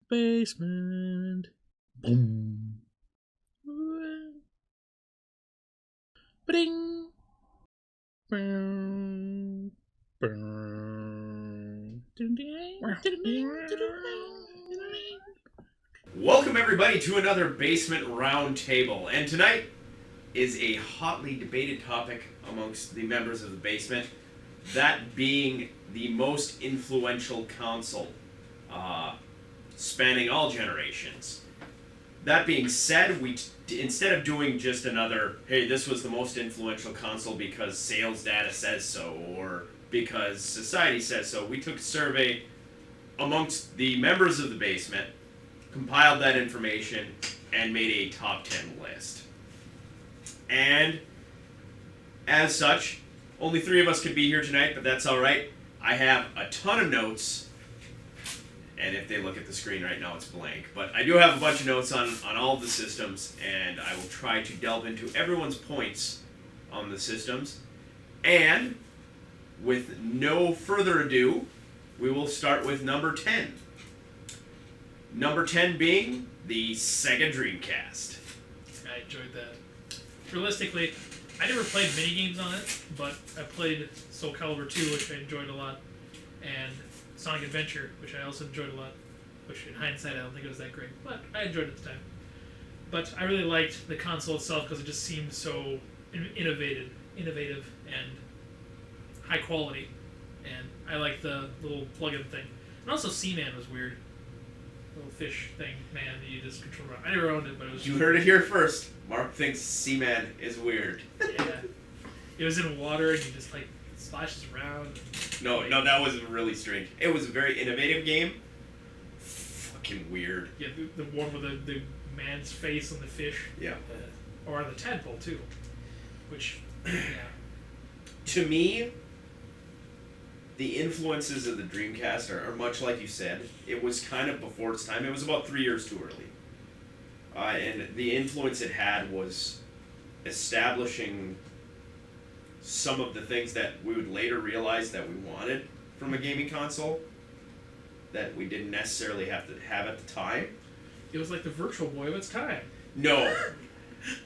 basement. Boom. Bing. Boom. Boom. Welcome everybody to another Basement Roundtable, and tonight is a hotly debated topic amongst the members of the basement, that being the most influential console, spanning all generations. That being said, instead of doing just another, hey, this was the most influential console because sales data says so, or because society says so, we took a survey amongst the members of the basement, compiled that information, and made a top 10 list. And as such, only 3 of us could be here tonight, but that's alright. I have a ton of notes, and if they look at the screen right now, it's blank. But I do have a bunch of notes on all of the systems, and I will try to delve into everyone's points on the systems. And with no further ado, we will start with number 10. Number 10 being the Sega Dreamcast. I enjoyed that. Realistically, I never played minigames on it, but I played Soul Calibur 2, which I enjoyed a lot, and Sonic Adventure, which I also enjoyed a lot, which in hindsight I don't think it was that great, but I enjoyed it at the time. But I really liked the console itself because it just seemed so innovative and high quality, and I liked the little plug-in thing. And also Seaman was weird. Little fish thing, man, that you just control around. I never owned it, but it was... You heard it here first. Mark thinks Seaman is weird. Yeah. It was in water, and you just, splashes around. No, that was really strange. It was a very innovative game. Fucking weird. Yeah, the one with the man's face on the fish. Yeah. Or on the tadpole, too. Which, yeah. To me, the influences of the Dreamcast are much like you said. It was kind of before its time. It was about 3 years too early. And the influence it had was establishing some of the things that we would later realize that we wanted from a gaming console that we didn't necessarily have to have at the time. It was like the Virtual Boy of its time. No,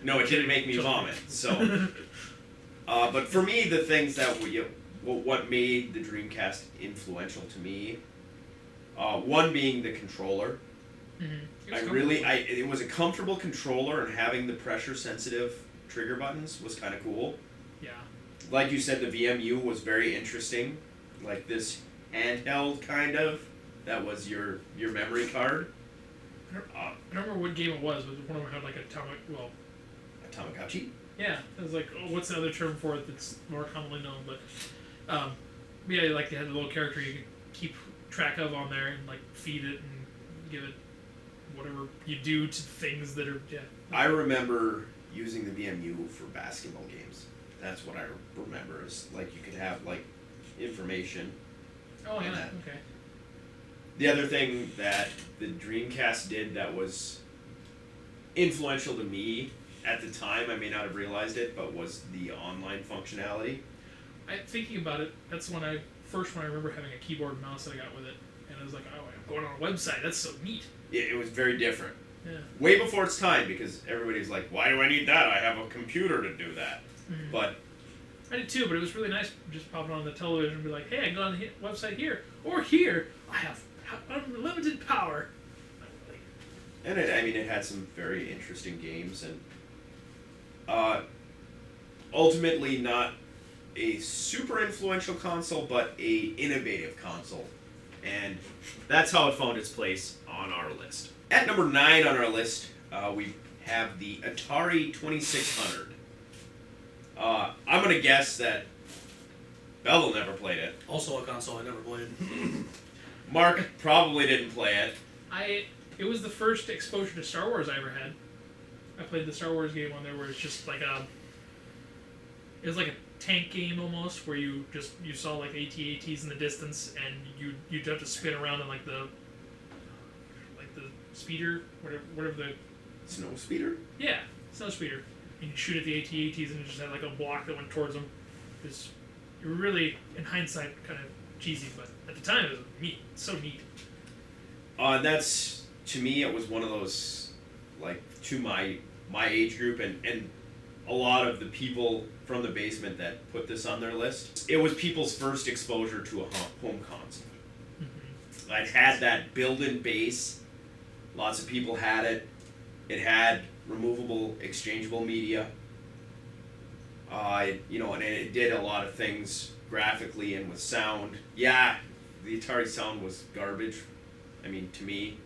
it didn't make me vomit. So, but for me, the things that what made the Dreamcast influential to me, one being the controller. Mm-hmm. It was a comfortable controller, and having the pressure sensitive trigger buttons was kind of cool. Yeah. Like you said, the VMU was very interesting, like this handheld kind of. That was your memory card. I don't remember what game it was, but one of them had a Tamagotchi. Yeah, it was like, what's the other term for it that's more commonly known? But yeah, they had a little character you could keep track of on there and feed it and give it whatever you do to things that are I remember using the VMU for basketball games. That's what I remember. Is you could have information. Oh yeah. That. Okay. The other thing that the Dreamcast did that was influential to me at the time, I may not have realized it, but was the online functionality. Thinking about it, that's when I remember having a keyboard and mouse that I got with it, and I was like, oh, I'm going on a website. That's so neat. Yeah, it was very different. Yeah. Way before its time, because everybody's like, why do I need that? I have a computer to do that. Mm-hmm. But I did too, but it was really nice just popping on the television and be like, hey, I can go on the website here, or here, I have unlimited power. And it had some very interesting games, and ultimately not a super influential console, but a innovative console. And that's how it found its place on our list. At number 9 on our list, we have the Atari 2600. I'm going to guess that Bevel never played it. Also a console I never played. Mark probably didn't play it. It was the first exposure to Star Wars I ever had. I played the Star Wars game on there where it's just it was like a tank game almost, where you saw AT-ATs in the distance, and you'd have to spin around in the speeder, whatever the... Snow speeder? Yeah, snow speeder. And you'd shoot at the AT-ATs, and it just had a block that went towards them. It was really, in hindsight, kind of cheesy, but at the time it was neat. So neat. That's to me, it was one of those, like, to my age group and a lot of the people from the basement that put this on their list, it was people's first exposure to a home console. I'd had that built-in base. Lots of people had it. It had removable, exchangeable media. And it did a lot of things graphically and with sound. Yeah, the Atari sound was garbage. I mean, to me.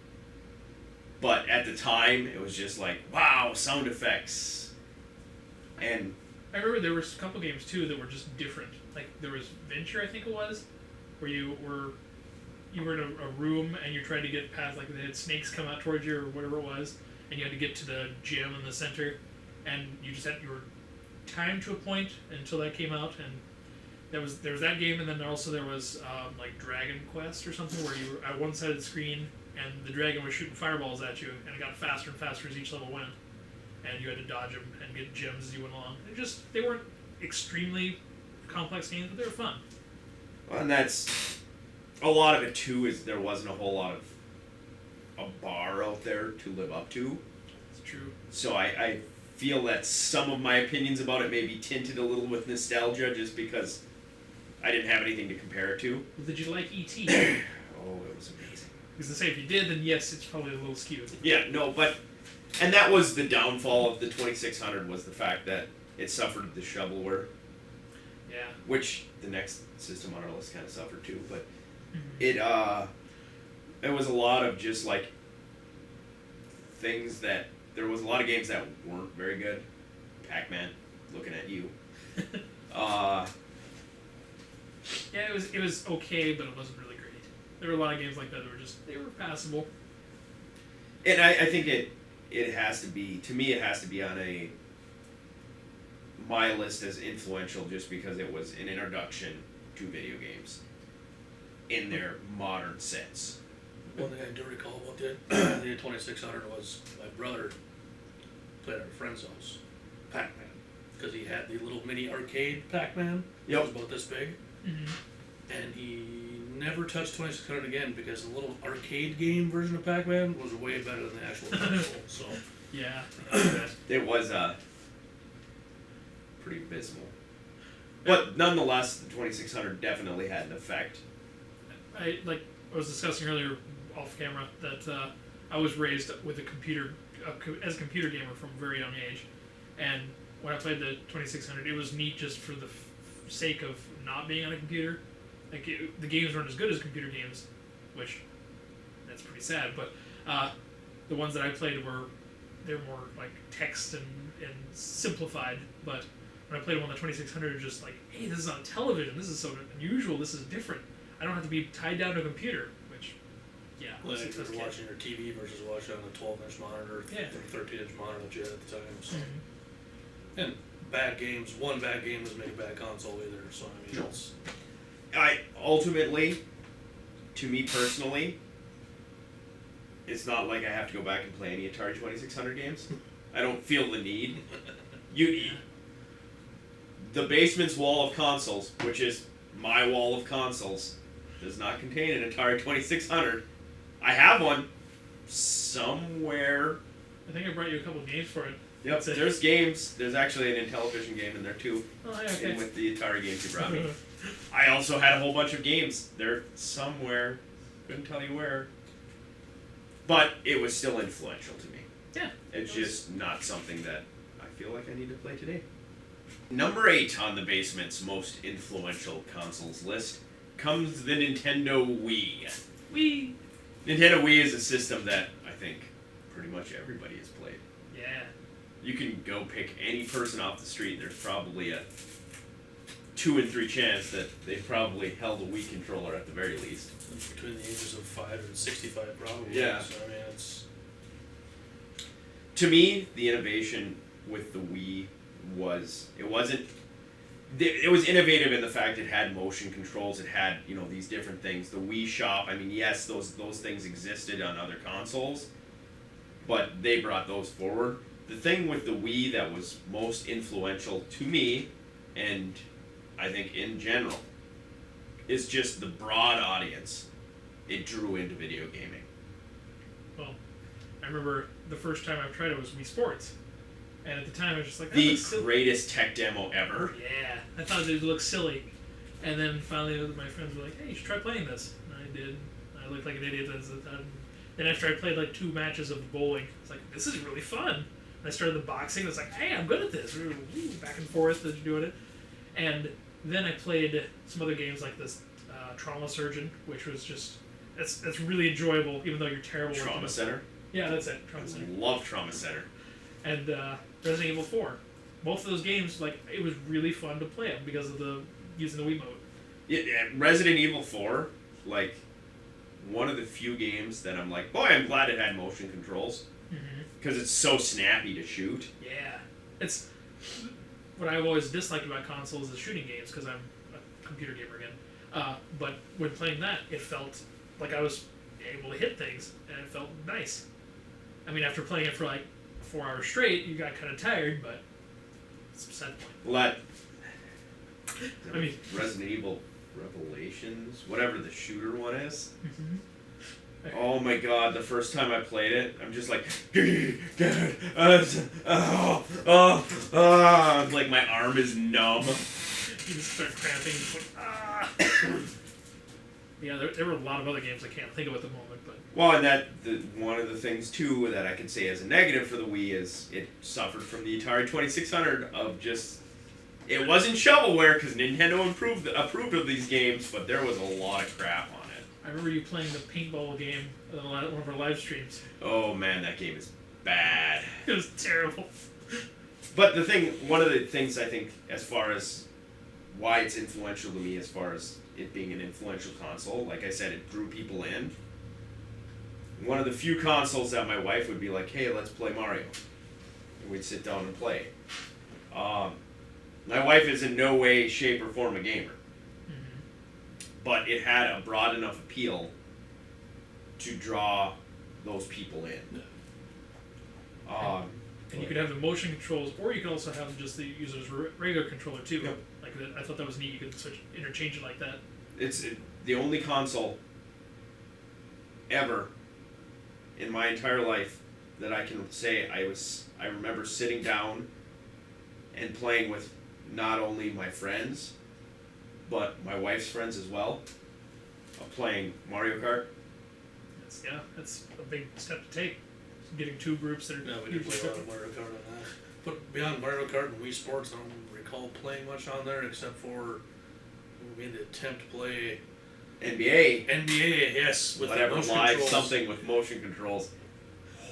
But at the time, it was just like, wow, sound effects. And I remember there was a couple games too that were just different. Like there was Venture, I think it was, where you were in a room and you tried to get past, like they had snakes come out towards you or whatever it was, and you had to get to the gym in the center, and you were timed to a point until that came out, and there was that game, and then also there was like Dragon Quest or something where you were at one side of the screen and the dragon was shooting fireballs at you, and it got faster and faster as each level went, and you had to dodge them and get gems as you went along. They weren't extremely complex games, but they were fun. Well, and that's a lot of it too. Is there wasn't a whole lot of a bar out there to live up to. It's true. So I feel that some of my opinions about it may be tinted a little with nostalgia, just because I didn't have anything to compare it to. Well, did you like E.T.? Oh, it was amazing. Because to say if you did, then yes, it's probably a little skewed. Yeah, no, and that was the downfall of the 2600, was the fact that it suffered the shovelware. Yeah. Which the next system on our list kind of suffered too, but Mm-hmm. it was a lot of just like things that there was a lot of games that weren't very good. Pac-Man, looking at you. Yeah, it was okay, but it wasn't really great. There were a lot of games like that they were passable. And I think it has to be, to me, it has to be on my list as influential, just because it was an introduction to video games in their modern sense. One thing I do recall about the 2600 was my brother played at a friend's house, Pac-Man, because he had the little mini arcade Pac-Man. Yep. It was about this big. Mm-hmm. And he never touched 2600 again because the little arcade game version of Pac-Man was way better than the actual console. So Yeah. It was pretty abysmal. But nonetheless, the 2600 definitely had an effect. I was discussing earlier off camera that I was raised with a computer as a computer gamer from a very young age, and when I played the 2600, it was neat just for the sake of not being on a computer. Like the games weren't as good as computer games, which that's pretty sad. But the ones that I played they're more like text and simplified. But when I played them on the 2600, it was just like, hey, this is on television. This is so unusual. This is different. I don't have to be tied down to a computer, which, yeah. well, if you're watching your TV versus watching on a 12-inch monitor, Yeah. or 13-inch monitor that you had at the time. So. Mm-hmm. And bad games. One bad game doesn't make a bad console either. So I mean, No. it's Ultimately, to me personally, it's not like I have to go back and play any Atari 2600 games. I don't feel the need. The basement's wall of consoles, which is my wall of consoles, does not contain an Atari 2600. I have one somewhere. I think I brought you a couple games for it. Yep, there's games. There's actually an Intellivision game in there too. Oh, yeah, okay. In with the Atari games you brought me. I also had a whole bunch of games. They're somewhere. Couldn't tell you where. But it was still influential to me. Yeah. It's just not something that I feel like I need to play today. Number 8 on the basement's most influential consoles list comes the Nintendo Wii. Wii. Nintendo Wii is a system that I think pretty much everybody has played. Yeah. You can go pick any person off the street, there's probably a 2 in 3 chance that they probably held a Wii controller at the very least. between the ages of 5 and 65, probably. Yeah. So I mean, it's To me, the innovation with the Wii was, it was innovative in the fact it had motion controls, it had, these different things. The Wii Shop, I mean, yes, those things existed on other consoles, but they brought those forward. The thing with the Wii that was most influential to me, and I think in general, is just the broad audience it drew into video gaming. well, I remember the first time I tried it was Wii Sports, and at the time I was just like, that The looks silly. greatest tech demo ever. Yeah, I thought it would look silly, and then finally my friends were like, hey, you should try playing this, and I did. I looked like an idiot at the time. Then after I played like 2 matches of bowling, it's like, this is really fun. And I started the boxing. It's like, hey, I'm good at this. Back and forth as doing it. And then I played some other games like this Trauma Surgeon, which was just that's really enjoyable, even though you're terrible. Trauma Center. Yeah, that's it. Trauma Center. Love Trauma Center. And Resident Evil 4. Both of those games, like, it was really fun to play them because of the using the Wii mode. Yeah, Resident Evil 4, like, one of the few games that I'm like, boy, I'm glad it had motion controls. Because it's so snappy to shoot. Yeah. It's what I've always disliked about consoles is shooting games, because I'm a computer gamer again. But when playing that, it felt like I was able to hit things, and it felt nice. I mean, after playing it for like 4 hours straight, you got kind of tired, but it's beside the point. Well, I mean, Resident Evil Revelations, whatever the shooter one is. Mm-hmm. Oh my god, the first time I played it, I'm just like, like my arm is numb. You just start cramping. Just like, ah. Yeah, there were a lot of other games I can't think of at the moment, but. Well, and one of the things too that I could say as a negative for the Wii is it suffered from the Atari 2600 of just. It wasn't shovelware because Nintendo approved of these games, but there was a lot of crap on it. I remember you playing the paintball game on one of our live streams. Oh man, that game is bad. It was terrible. But one of the things I think, as far as why it's influential to me, as far as it being an influential console, like I said, it drew people in. One of the few consoles that my wife would be like, hey, let's play Mario. And we'd sit down and play. My wife is in no way, shape, or form a gamer. But it had a broad enough appeal to draw those people in. And you could have the motion controls, or you could also have just the user's regular controller too. Yep. Like I thought that was neat. You could interchange it like that. It's the only console ever in my entire life that I can say I remember sitting down and playing with not only my friends, but my wife's friends as well, playing Mario Kart. That's a big step to take. Getting 2 groups that are. Yeah, we did play a lot of Mario Kart on that. But beyond Mario Kart and Wii Sports, I don't recall playing much on there except for we made the attempt to play NBA, yes, with whatever motion live controls. something with motion controls.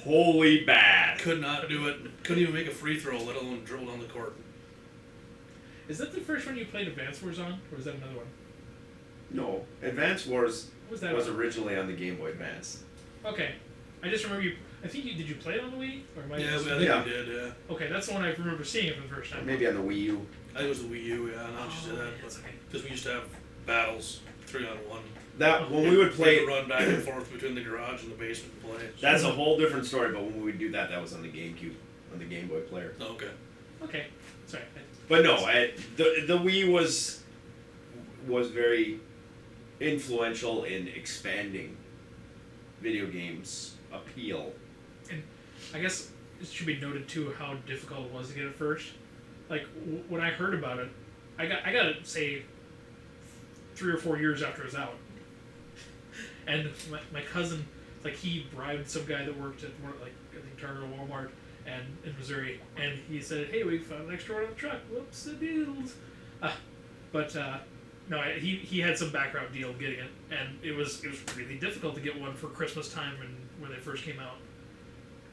Holy bad. Could not do it. Couldn't even make a free throw, let alone dribble down the court. Is that the first one you played Advance Wars on, or was that another one? No, Advance Wars What was that? was on? originally on the Game Boy Advance. Okay, I just remember you. I think did you play it on the Wii, or am I? Yeah, just- I think Yeah. we did, yeah. Okay, that's the one I remember seeing it for the first time. Maybe on the Wii U. I think it was the Wii U, yeah, now that you said that. That's okay. Because we used to have battles, 3-on-1. That when we would play, run back and forth between the garage and the basement and play. that's a whole different story. But when we would do that, that was on the GameCube, on the Game Boy player. Oh, okay. Okay, sorry. But no, the Wii was very influential in expanding video games' appeal. I guess it should be noted too how difficult it was to get at first. Like when I heard about it, I got to say 3 or 4 years after it was out, and my cousin, like, he bribed some guy that worked at like I think Target or Walmart and in Missouri, and he said, "Hey, we found an extra one on the truck. Whoops, the deals." No, he had some background deal getting it, and it was really difficult to get one for Christmas time and when they first came out.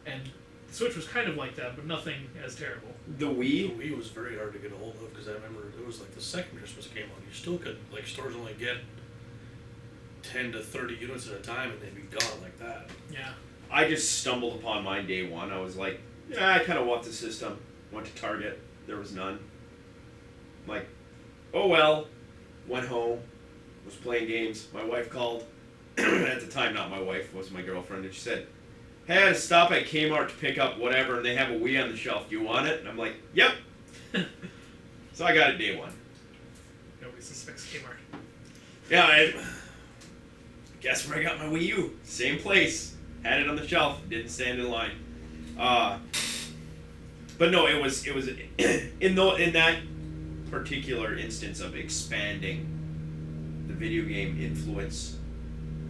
And the Switch was kind of like that, but nothing as terrible. The The Wii, Wii was very hard to get a hold of because I remember it was like the second Christmas came out. You still could, like, stores only get 10 to 30 units at a time and they'd be gone like that. Yeah. I just stumbled upon mine day one. I was like, yeah, I kind of want the system. Went to Target, there was none. I'm like, oh well. Went home, was playing games. My wife called. At the time, not my wife, was my girlfriend, and she said, hey, I had to stop at Kmart to pick up whatever, and they have a Wii on the shelf. Do you want it? And I'm like, yep. So I got it day one. Nobody suspects Kmart. Yeah, guess where I got my Wii U? Same place. had it on the shelf, didn't stand in line. But no, it was in that particular instance of expanding the video game influence.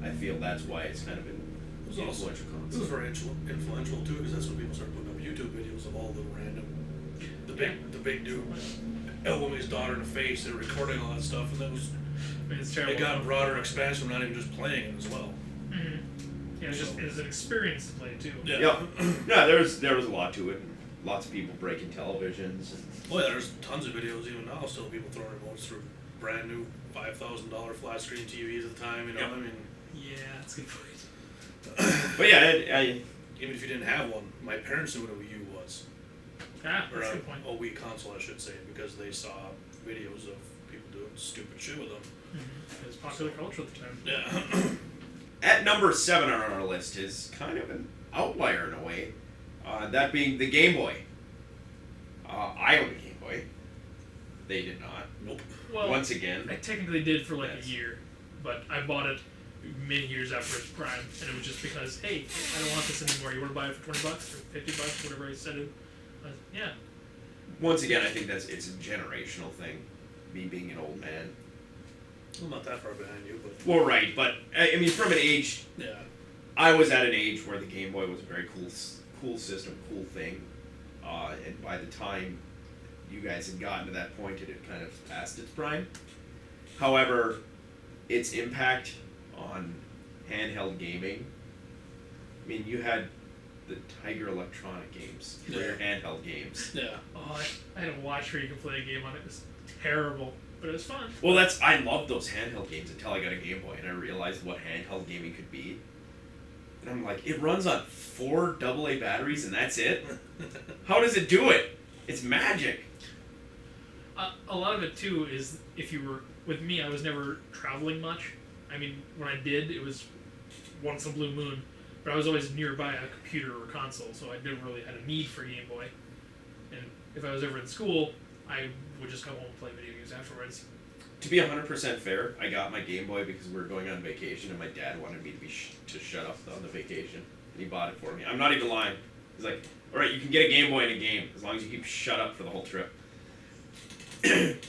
I feel that's why it's kind of an influential It concept. was very influential too, because that's when people started putting up YouTube videos of all the random, the big dude elbowing his daughter in the face and recording all that stuff, and that was. I mean, it's terrible. It got a broader expansion, not even just playing it as well. Mm-hmm. Yeah, it was an experience to play too. Yeah. Yeah, there was a lot to it. Lots of people breaking televisions. Oh yeah, there's tons of videos even now. Still, people throwing remotes through brand new $5,000 flat screen TVs at the time. You know, Yep. I mean. Yeah, that's a good point. But yeah, Even if you didn't have one, my parents knew what a Wii U was. Ah, Or that's a good point. a Wii console, I should say, because they saw videos of people doing stupid shit with them. Mm-hmm. It was popular culture at the time. Yeah. at number 7 on our list is kind of an outlier in a way. That being the Game Boy. I owned a Game Boy. They did not. Nope. Well, Once again. I technically did for like Yes. a year, but I bought it many years after its prime, and it was just because, hey, I don't want this anymore. You want to buy it for $20 or $50, whatever I said it. Yeah. Once again, I think it's a generational thing. Me being an old man. Well, not that far behind you, but Well, right, but I mean, from an age, yeah. I was at an age where the Game Boy was a very cool system, cool thing, and by the time you guys had gotten to that point, it had kind of passed its prime. However, its impact on handheld gaming. I mean, you had the Tiger Electronic games for your handheld games. Yeah. Oh, I had a watch where you could play a game on it. It was terrible, but it was fun. Well, I loved those handheld games until I got a Game Boy and I realized what handheld gaming could be. And I'm like, it runs on 4 AA batteries and that's it? How does it do it? It's magic. A lot of it too is if you were with me, I was never traveling much. I mean, when I did, it was once in a blue moon, but I was always nearby a computer or console, so I never really had a need for a Game Boy. And if I was ever in school, I would just come home and play video games afterwards. To be 100% fair, I got my Game Boy because we were going on vacation and my dad wanted me to to shut up on the vacation, and he bought it for me. I'm not even lying. He's like, "All right, you can get a Game Boy in a game as long as you keep shut up for the whole trip."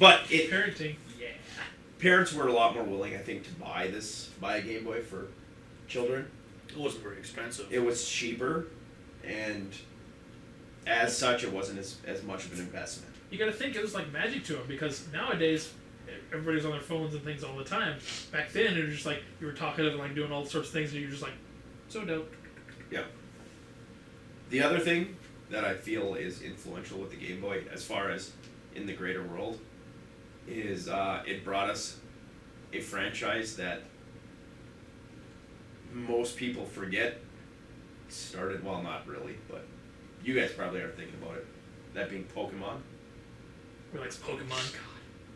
But Parenting, yeah. parents were a lot more willing, I think, to buy a Game Boy for children. It wasn't very expensive. It was cheaper, and as such, it wasn't as much of an investment. You got to think it was like magic to them because nowadays everybody's on their phones and things all the time. Back then, it was just like you were talking and like doing all sorts of things, and you're just like, so dope. Yeah. The other thing that I feel is influential with the Game Boy, as far as in the greater world, is it brought us a franchise that most people forget started, well, not really, but you guys probably aren't thinking about it. That being Pokemon. Who likes Pokemon? God.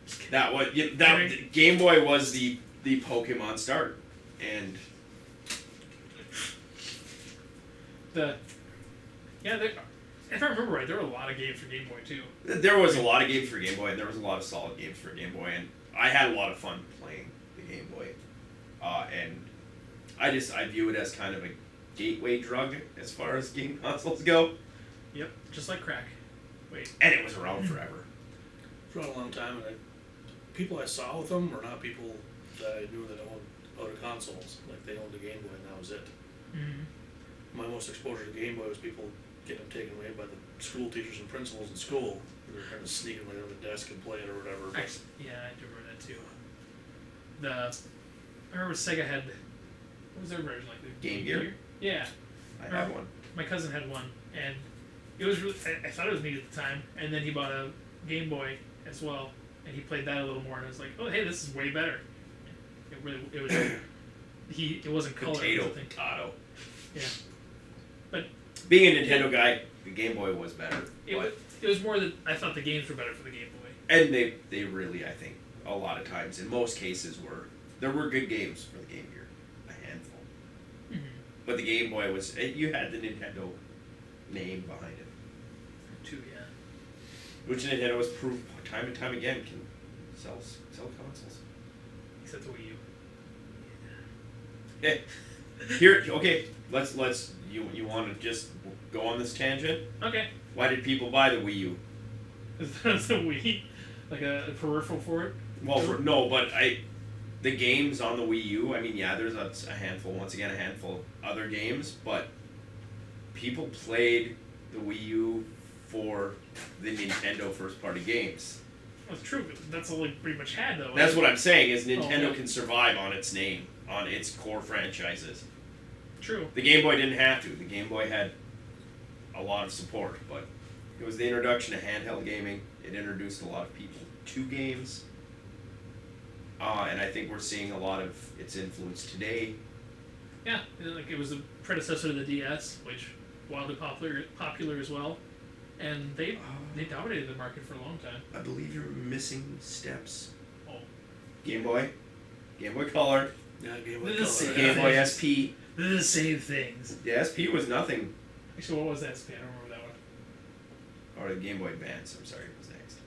Just kidding. That was Game Boy was the Pokemon start, and if I remember right, there were a lot of games for Game Boy too. there was a lot of games for Game Boy, and there was a lot of solid games for Game Boy, and I had a lot of fun playing the Game Boy, and I view it as kind of a gateway drug as far as game consoles go, Yep, just like crack. Wait. and it was around forever. For a long time, and people I saw with them were not people that I knew that owned other consoles. Like they owned a Game Boy, and that was it. Mm-hmm. My most exposure to Game Boy was people getting them taken away by the school teachers and principals in school. They were kind of sneaking right on the desk and play it or whatever. But Actually, yeah, I do remember that too. I remember Sega had, what was their version, like the Game Gear? Yeah, I have one. my cousin had one, and it was really, I thought it was neat at the time, and then he bought a Game Boy as well, and he played that a little more, and I was like, oh hey, this is way better. It was, it wasn't color, Potato, I think. potato. Yeah. But Being a Nintendo guy, the Game Boy was better. it was more that I thought the games were better for the Game Boy. And they really, I think, a lot of times, in most cases, there were good games for the Game Gear. A handful. Mm-hmm. But the Game Boy was, you had the Nintendo name behind it. Too, yeah. Which Nintendo has proved time and time again can sell consoles. Except the Wii U. Yeah. Here, okay, let's you want to just go on this tangent? Okay. Why did people buy the Wii U? That's a Wii, like a peripheral for it. Well, no, but the games on the Wii U. I mean, yeah, there's a handful. Once again, a handful of other games, but people played the Wii U for the Nintendo first-party games. That's true. But that's all it pretty much had, though. That's what I'm saying. Is Nintendo yeah. can survive on its name, on its core franchises. True. The Game Boy didn't have to. The Game Boy had a lot of support, but it was the introduction of handheld gaming. It introduced a lot of people to games. And I think we're seeing a lot of its influence today. Yeah, like it was the predecessor to the DS, which wildly popular as well, and they dominated the market for a long time. I believe you're missing steps. Oh, Game Boy Color, Yeah, Game Boy This Color. is- Game Boy SP. they're the same things. The SP was nothing, Actually, what was that span? I don't remember that one. or the Game Boy Advance. I'm sorry, was next.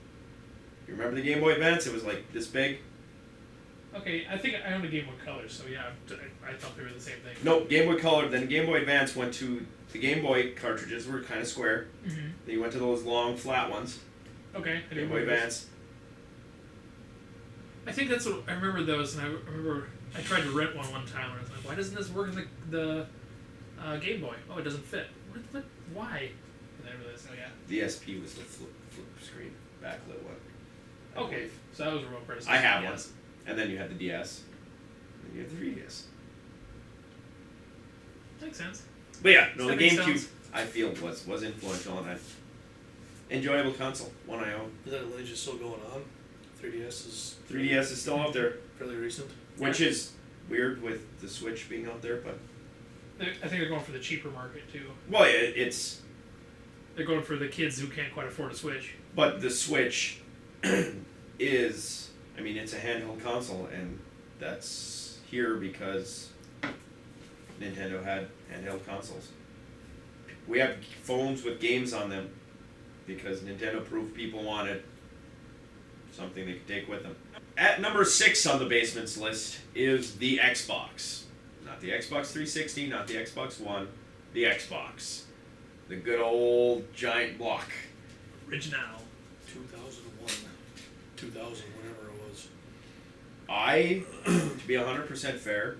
You remember the Game Boy Advance? It was like this big. Okay, I think I owned a Game Boy Color, so yeah, I thought they were the same thing. No, Game Boy Color. Then Game Boy Advance went to the Game Boy cartridges were kind of square. Mm-hmm. Then you went to those long flat ones. Okay, I Game didn't Boy remember those. Advance. I think that's what I remember those, and I remember I tried to rent one time, and I was like, why doesn't this work in the Game Boy? Oh, it doesn't fit. What? Why? And then I realized, oh yeah. The SP was the flip screen backlit one. I Okay, believe. so that was a real predecessor. I have yes. one. And then you had the DS. And you had the 3DS. Makes sense. But yeah, no, the Stepping GameCube stones. I feel was influential and an enjoyable console. One I own. Is that lineage still going on? 3DS is 3DS is still out there, fairly recent. which is weird with the Switch being out there, but I think they're going for the cheaper market too. well, it's They're going for the kids who can't quite afford a Switch. but the Switch is, I mean, it's a handheld console, and that's here because Nintendo had handheld consoles. We have phones with games on them because Nintendo proved people wanted something they could take with them. At number 6 on the basement's list is the Xbox. Not the Xbox 360, not the Xbox One, the Xbox. The good old giant block. Original. 2001, 2000, whatever it was. To be 100% fair,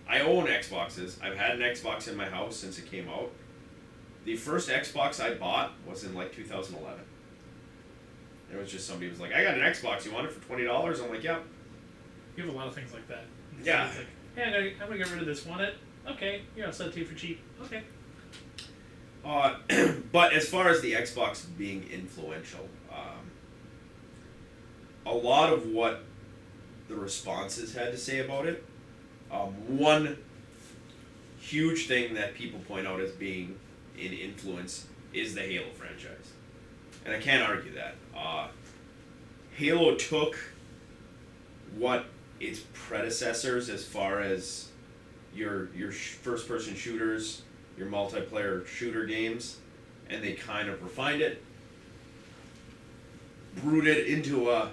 I own Xboxes. I've had an Xbox in my house since it came out. The first Xbox I bought was in like 2011. It was just somebody was like, I got an Xbox, you want it for $20? I'm like, yep. You have a lot of things like that. Yeah. It's like, hey, I'm gonna get rid of this. Want it? Okay. Here, I'll sell it to you for cheap. Okay. But as far as the Xbox being influential, a lot of what the responses had to say about it, one huge thing that people point out as being in influence is the Halo franchise. And I can't argue that. Halo took what its predecessors, as far as your first-person shooters, your multiplayer shooter games, and they kind of refined it, brewed it into a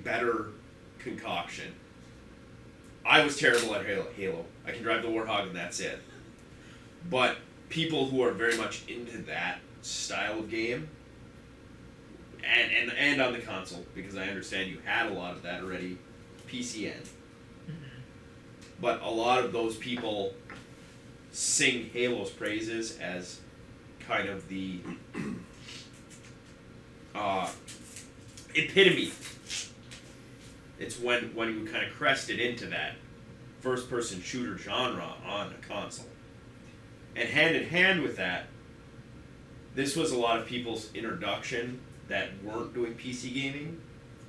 better concoction. I was terrible at Halo. I can drive the Warthog and that's it. But people who are very much into that style of game, and on the console, because I understand you had a lot of that already, PCN. Mm-hmm. But a lot of those people sing Halo's praises as kind of the epitome. It's when you kind of crested into that first-person shooter genre on a console. And hand in hand with that, this was a lot of people's introduction that weren't doing PC gaming,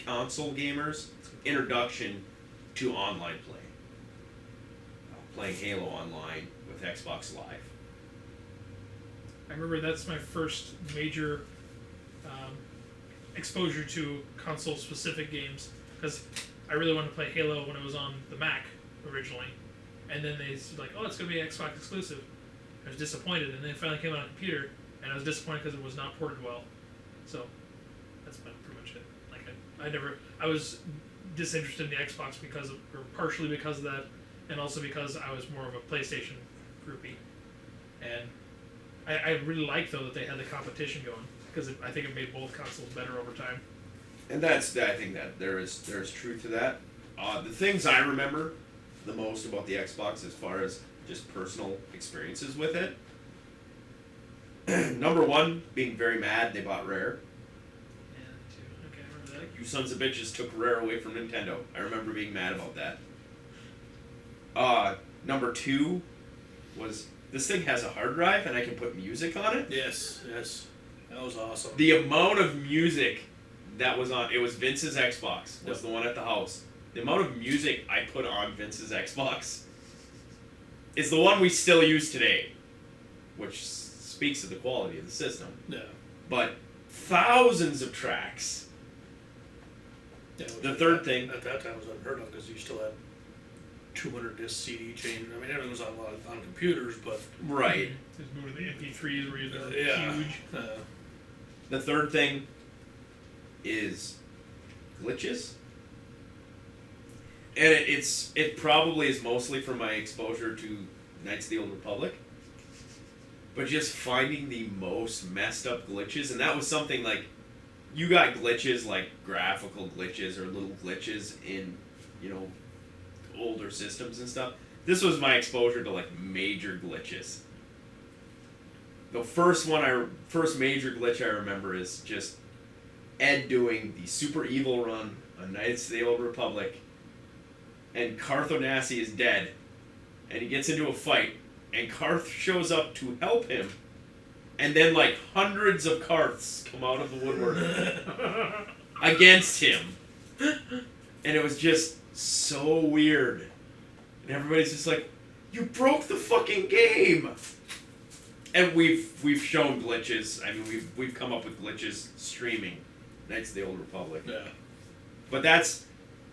console gamers, introduction to online play. Playing Halo online with Xbox Live. I remember that's my first major exposure to console-specific games, because I really wanted to play Halo when it was on the Mac originally, and then they said like, oh, it's going to be Xbox exclusive. I was disappointed, and then it finally came out on a computer, and I was disappointed because it was not ported well. So that's pretty much it. Like I was disinterested in the Xbox or partially because of that, and also because I was more of a PlayStation groupie. And I really like though that they had the competition going because I think it made both consoles better over time. And I think that there's truth to that. The things I remember the most about the Xbox as far as just personal experiences with it. Number one, being very mad they bought Rare. Yeah, too. Okay, I remember that. You sons of bitches took Rare away from Nintendo. I remember being mad about that. Number two was this thing has a hard drive and I can put music on it. Yes, that was awesome. The amount of music that was on, it was Vince's Xbox, was the one at the house. The amount of music I put on Vince's Xbox is the one we still use today, which speaks to the quality of the system. Yeah. But thousands of tracks. Yeah, The third thing. At that time was unheard of because you still had 200 disc CD change. I mean, everything was on computers, but Right. Just moving to the MP3s where they're yeah. huge. The third thing is glitches. And it probably is mostly from my exposure to Knights of the Old Republic. But just finding the most messed up glitches, and that was something like, you got glitches like graphical glitches or little glitches in, older systems and stuff. This was my exposure to like major glitches. The first major glitch I remember is just Ed doing the super evil run on Knights of the Old Republic, and Karth Onasi is dead, and he gets into a fight, and Karth shows up to help him, and then like hundreds of Karths come out of the woodwork against him, and it was just so weird, and everybody's just like, "You broke the fucking game!" And we've shown glitches. I mean, we've come up with glitches streaming Knights of the Old Republic. Yeah. But that's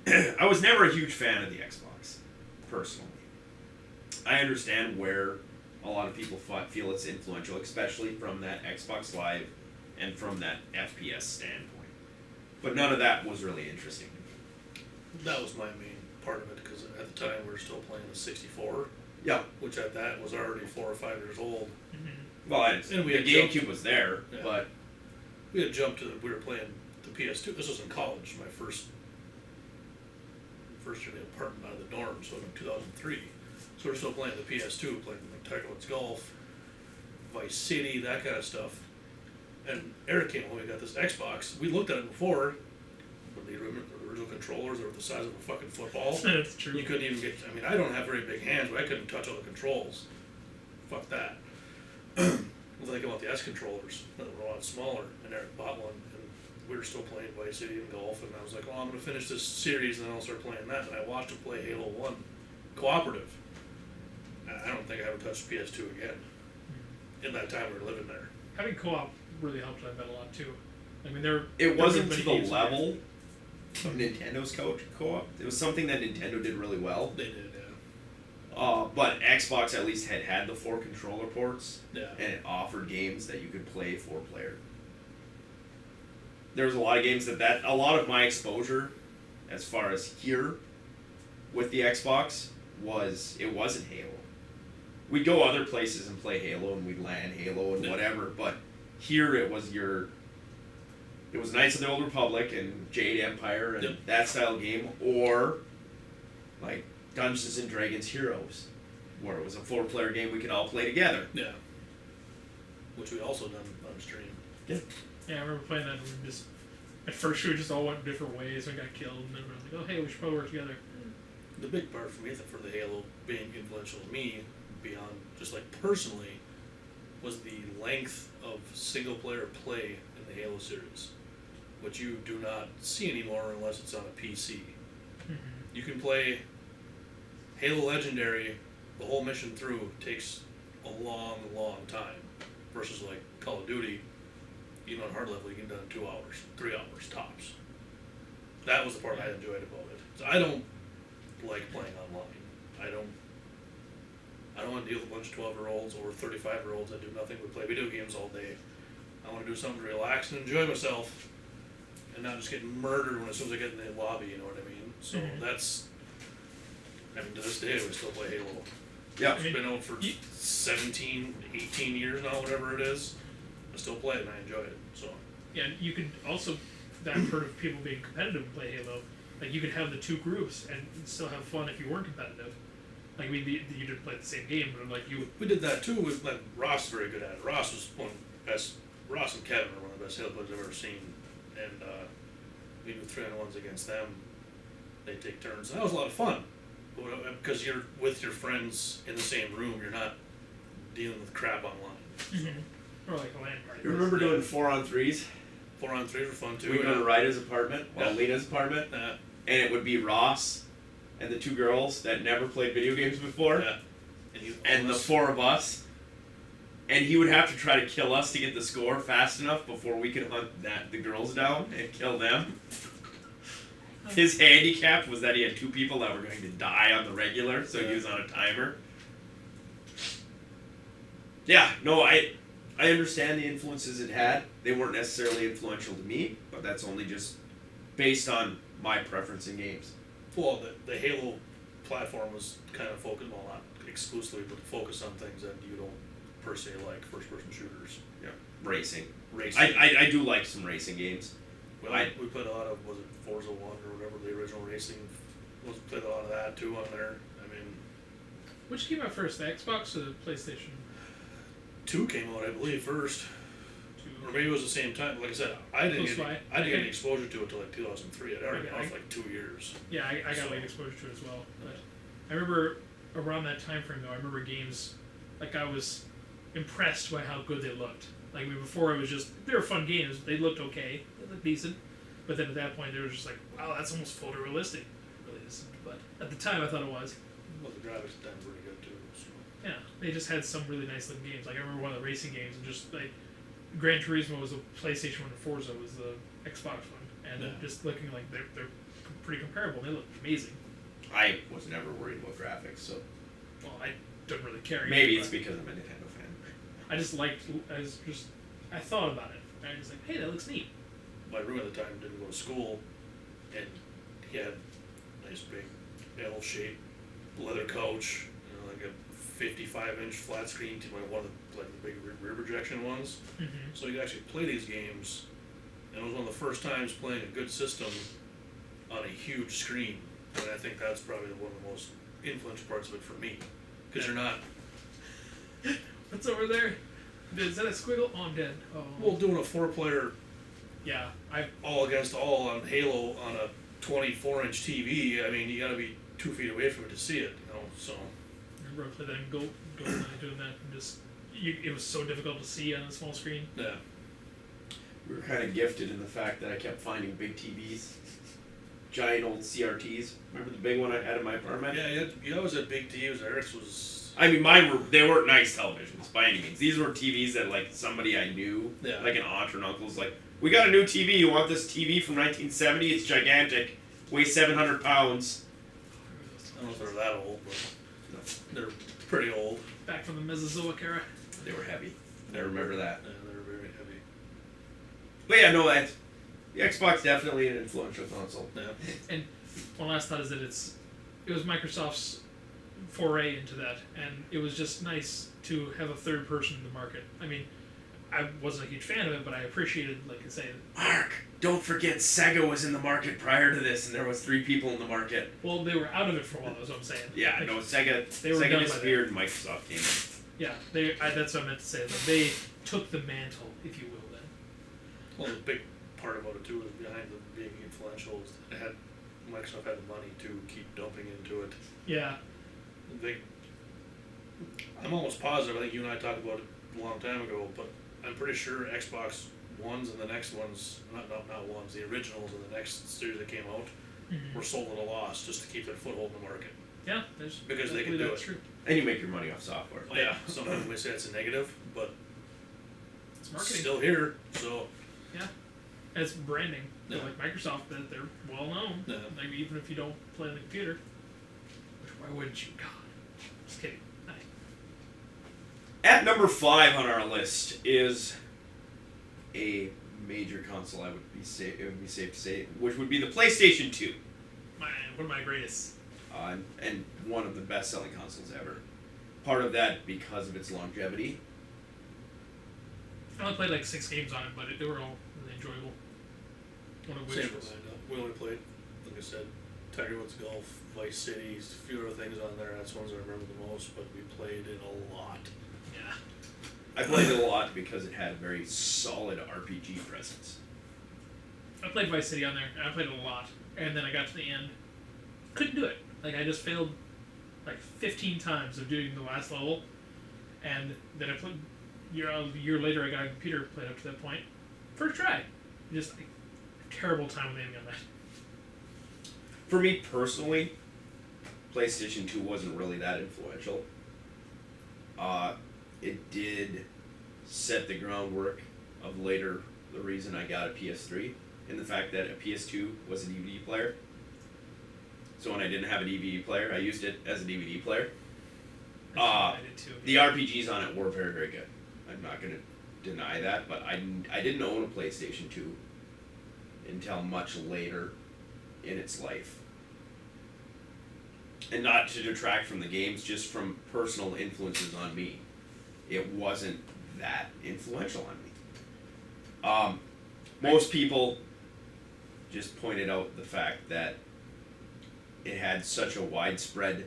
I was never a huge fan of the Xbox, personally. I understand where a lot of people feel it's influential, especially from that Xbox Live and from that FPS standpoint. But none of that was really interesting to me. That was my main part of it because at the time we were still playing the 64. Yeah. Which at that was already 4 or 5 years old. Mm-hmm. Well, And we the had GameCube was there, Yeah. but We had jumped to we were playing the PS2. This was in college, my first year in the apartment out of the dorm, so in 2003. So we're still playing the PS2, playing like Tiger Woods Golf, Vice City, that kind of stuff. And Eric came home, we got this Xbox. We looked at it before, but the original controllers were the size of a fucking football. That's true. You couldn't even get, I mean, I don't have very big hands, but I couldn't touch all the controls. Fuck that. I was thinking about the S controllers that were a lot smaller, and Eric bought one, and we were still playing Vice City and golf, and I was like, oh, I'm going to finish this series, and then I'll start playing that. And I watched him play Halo 1 cooperative. I don't think I ever touched PS2 again in that time we were living there. Having co-op really helped I bet a lot too. I mean, it wasn't to the games level of Nintendo's co-op. It was something that Nintendo did really well. They did, yeah. But Xbox at least had the 4 controller ports, Yeah. and it offered games that you could play 4-player. There was a lot of games a lot of my exposure, as far as here, with the Xbox, it wasn't Halo. We'd go other places and play Halo, and we'd LAN Halo and whatever, but here it was Knights of the Old Republic and Jade Empire and that style game, or like Dungeons and Dragons Heroes, where it was a 4-player game we could all play together. Yeah. Which we also done on stream. Yeah. Yeah, I remember playing that and we just, at first we just all went different ways and got killed, and then we were like, oh hey, we should probably work together. The big part for me, for the Halo being influential to me, beyond just like personally, was the length of single-player play in the Halo series, which you do not see anymore unless it's on a PC. Mm-hmm. You can play Halo Legendary, the whole mission through takes a long, long time, versus like Call of Duty, even on hard level, you can do it in 2 hours, 3 hours tops. That was the part I enjoyed about it. So I don't like playing online. I don't want to deal with a bunch of 12-year-olds or 35-year-olds that do nothing but play video games all day. I want to do something to relax and enjoy myself, and not just get murdered as soon as I get in the lobby. You know what I mean? So I mean, to this day, we still play Halo. Yeah. I It's mean, been out for 17, 18 years now, whatever it is. I still play it and I enjoy it. So yeah, and you could also, I've heard of people being competitive and play Halo. Like, you could have the two groups and still have fun if you weren't competitive. Like, I mean, you didn't play the same game, but like we did that too. With like Ross, is very good at it. Ross was one of the best. Ross and Kevin are one of the best Halo players I've ever seen, and we do 3-on-1s against them. They take turns. And that was a lot of fun because you're with your friends in the same room. You're not dealing with crap online. Mm-hmm. Or like a LAN party. You remember doing 4-on-3s? 4-on-3s were fun too. We go to Ryda's apartment, Yeah. Lena's apartment, and it would be Ross and the two girls that never played video games before, Yeah. and the four of us. And he would have to try to kill us to get the score fast enough before we could hunt the girls down and kill them. His handicap was that he had two people that were going to die on the regular, so he was on a timer. Yeah, no, I understand the influences it had. They weren't necessarily influential to me, but that's only just based on my preference in games. Well, the Halo platform was kind of focused, well, not exclusively, but focused on things that you don't per se like, first-person shooters. Yeah, racing. Racing. I do like some racing games. Well, we played a lot of, was it Forza 1 or whatever, the original racing, played a lot of that too on there. I mean, Which came out first, the Xbox or the PlayStation 2 came out, I believe, first. 2? Or maybe it was the same time. Like I said, I didn't Close get by. any exposure to it until like 2003. I'd already been off like 2 years. Yeah, I got late exposure to it as well. But I remember around that time frame though, I remember games, like I was impressed by how good they looked. Like before it was just, they were fun games, they looked okay, they looked decent. But then at that point they were just like, wow, that's almost photorealistic. It really isn't. But at the time I thought it was. Well, the graphics at the time were pretty good too. So. Yeah, they just had some really nice looking games. Like I remember one of the racing games, and just like Gran Turismo was a PlayStation one, and Forza was the Xbox one, and just looking like they're pretty comparable. They look amazing. I was never worried about graphics, so Well, I don't really care. maybe either, it's but because I'm a Nintendo fan. I thought about it. I was like, hey, that looks neat. My roommate at the time didn't go to school, and he had a nice big L-shaped leather couch, like a 55-inch flat screen to one of the big rear projection ones. Mm-hmm. So you could actually play these games, and it was one of the first times playing a good system on a huge screen. And I think that's probably one of the most influential parts of it for me, because you're not. What's over there? Is that a squiggle? Oh, I'm dead. Oh. Well, doing a 4-player Yeah, I all against all on Halo on a 24-inch TV, I mean, you gotta be 2 feet away from it to see it, so. remember I played that in GoldenEye doing that, and just it was so difficult to see on a small screen. Yeah. We were kind of gifted in the fact that I kept finding big TVs, giant old CRTs. Remember the big one I had in my apartment? Yeah, you always had big TVs. Eric's was. I mean, they weren't nice televisions by any means. These were TVs that like somebody I knew, Yeah. like an aunt or an uncle's, like, we got a new TV. You want this TV from 1970? It's gigantic, weighs 700 pounds. I don't know if they're that old, but they're pretty old. Back from the Mesozoic era. They were heavy. I remember that. Yeah, they're very heavy. But yeah, no, the Xbox definitely an influential console. Yeah. And one last thought is that it was Microsoft's foray into that, and it was just nice to have a third person in the market. I mean, I wasn't a huge fan of it, but I appreciated, like I say, Mark, don't forget Sega was in the market prior to this, and there was 3 people in the market. well, they were out of it for a while. That's what I'm saying. Yeah, Like, no, Sega they were done by disappeared and Microsoft came in. Yeah, that's what I meant to say. That they took the mantle, if you will. Then. Well, the big part about it too is behind them being influential is that Microsoft had the money to keep dumping into it. Yeah. I'm almost positive. I think you and I talked about it a long time ago, but I'm pretty sure Xbox Ones and the next ones, not ones, the originals and the next series that came out Mm-hmm. were sold at a loss just to keep their foothold in the market. Yeah. There's, Because they I can believe do that's it. True. And you make your money off software. Yeah, some people may say it's a negative, but It's it's marketing. still here. So Yeah. And it's branding. Yeah. Like Microsoft, they're well known. Yeah. Like even if you don't play on the computer. Which why wouldn't you? God. Just kidding. At number 5 on our list is a major console. It would be safe to say, which would be the PlayStation 2. One of my greatest. and one of the best-selling consoles ever. Part of that because of its longevity. I only played like 6 games on it, but they were all really enjoyable. One of which Same was with mine. We only played, like I said, Tiger Woods Golf, Vice City, a few other things on there. That's the ones I remember the most, but we played it a lot. yeah. I played it a lot because it had a very solid RPG presence. I played Vice City on there, and I played it a lot. And then I got to the end, couldn't do it. Like I just failed like 15 times of doing the last level, and then I played. A year later, I got a computer, played up to that point, first try. Just like, terrible time with aiming on that. For me personally, PlayStation 2 wasn't really that influential. It did set the groundwork of later the reason I got a PS3, in the fact that a PS2 was a DVD player. So when I didn't have a DVD player, I used it as a DVD player. I did too. The RPGs on it were very, very good. I'm not going to deny that, but I didn't own a PlayStation 2 until much later in its life. And not to detract from the games, just from personal influences on me. It wasn't that influential on me. Most people just pointed out the fact that it had such a widespread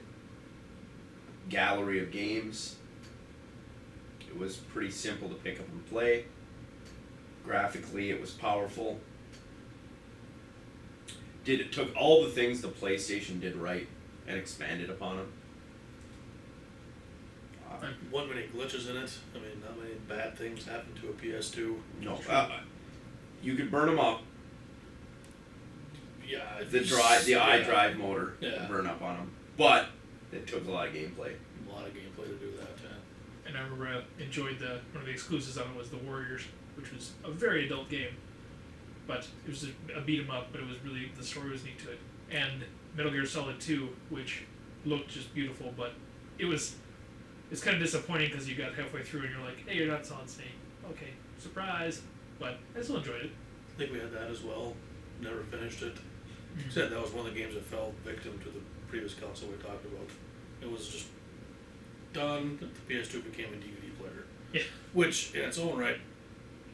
gallery of games. It was pretty simple to pick up and play. Graphically, it was powerful. It took all the things the PlayStation did right and expanded upon them. Wasn't many glitches in it. I mean, not many bad things happened to a PS2. No, you could burn them up. Yeah. The iDrive motor Yeah. would burn up on them, but it took a lot of gameplay. A lot of gameplay to do that. And I remember I enjoyed one of the exclusives on it was The Warriors, which was a very adult game, but it was a beat 'em up. But it was really, the story was neat to it. And Metal Gear Solid 2, which looked just beautiful, but it's kind of disappointing because you got halfway through and you're like, hey, you're not Solid Snake. Okay, surprise. But I still enjoyed it. I think we had that as well. Never finished it. Said that was one of the games that fell victim to the previous console we talked about. It was just done. The PS2 became a DVD player. Yeah. Which, in its own right,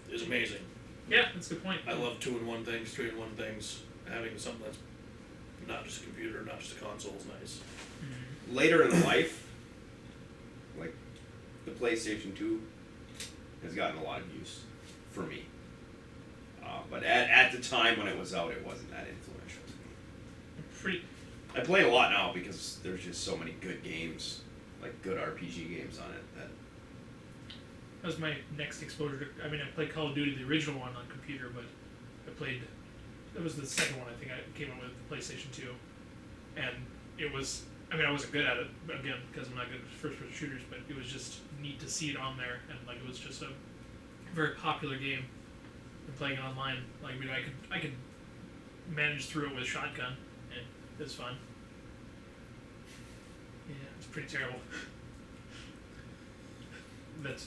is amazing. Yeah, that's a good point. I love 2-in-1 things, 3-in-1 things. Having something that's not just a computer, not just a console is nice. Later in life, like the PlayStation 2 has gotten a lot of use for me. But at the time when it was out, it wasn't that influential to me. I play a lot now because there's just so many good games, like good RPG games on it. That was my next exposure to, I played Call of Duty, the original one on computer, but that was the second one I think I came up with, the PlayStation 2. And it was, I wasn't good at it, again, because I'm not good at first-person shooters, but it was just neat to see it on there, and like it was just a very popular game. And playing it online, like I could manage through it with a shotgun, and it was fun. Yeah, it's pretty terrible. But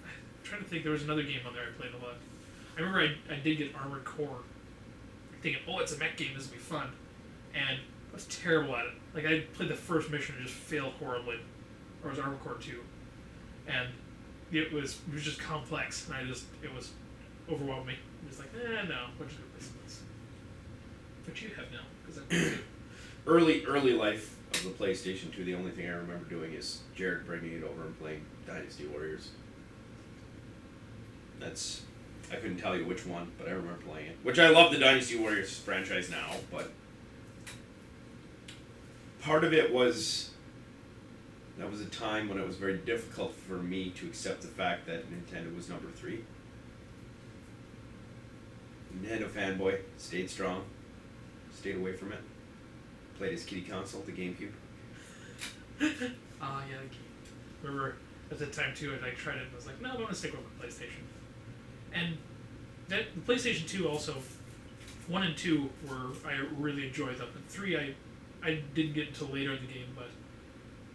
I'm trying to think, there was another game on there I played a lot. I remember I did get Armored Core, thinking, oh, it's a mech game, this will be fun, and I was terrible at it. Like I played the first mission and just failed horribly, or it was Armored Core 2, and it was just complex, and it was overwhelmed me. It was like, no, we're just gonna play some of this. But you have now, because I played it. Early life of the PlayStation 2, the only thing I remember doing is Jared bringing it over and playing Dynasty Warriors. I couldn't tell you which one, but I remember playing it. Which I love the Dynasty Warriors franchise now, but part of it was, that was a time when it was very difficult for me to accept the fact that Nintendo was number 3. Nintendo fanboy, stayed strong, stayed away from it. Played his kiddie console, the GameCube. Yeah, remember at the time too, I tried it and was like, no, I'm gonna stick with the PlayStation. And the PlayStation 2 also, 1 and 2 I really enjoyed them. And 3 I didn't get until later in the game, but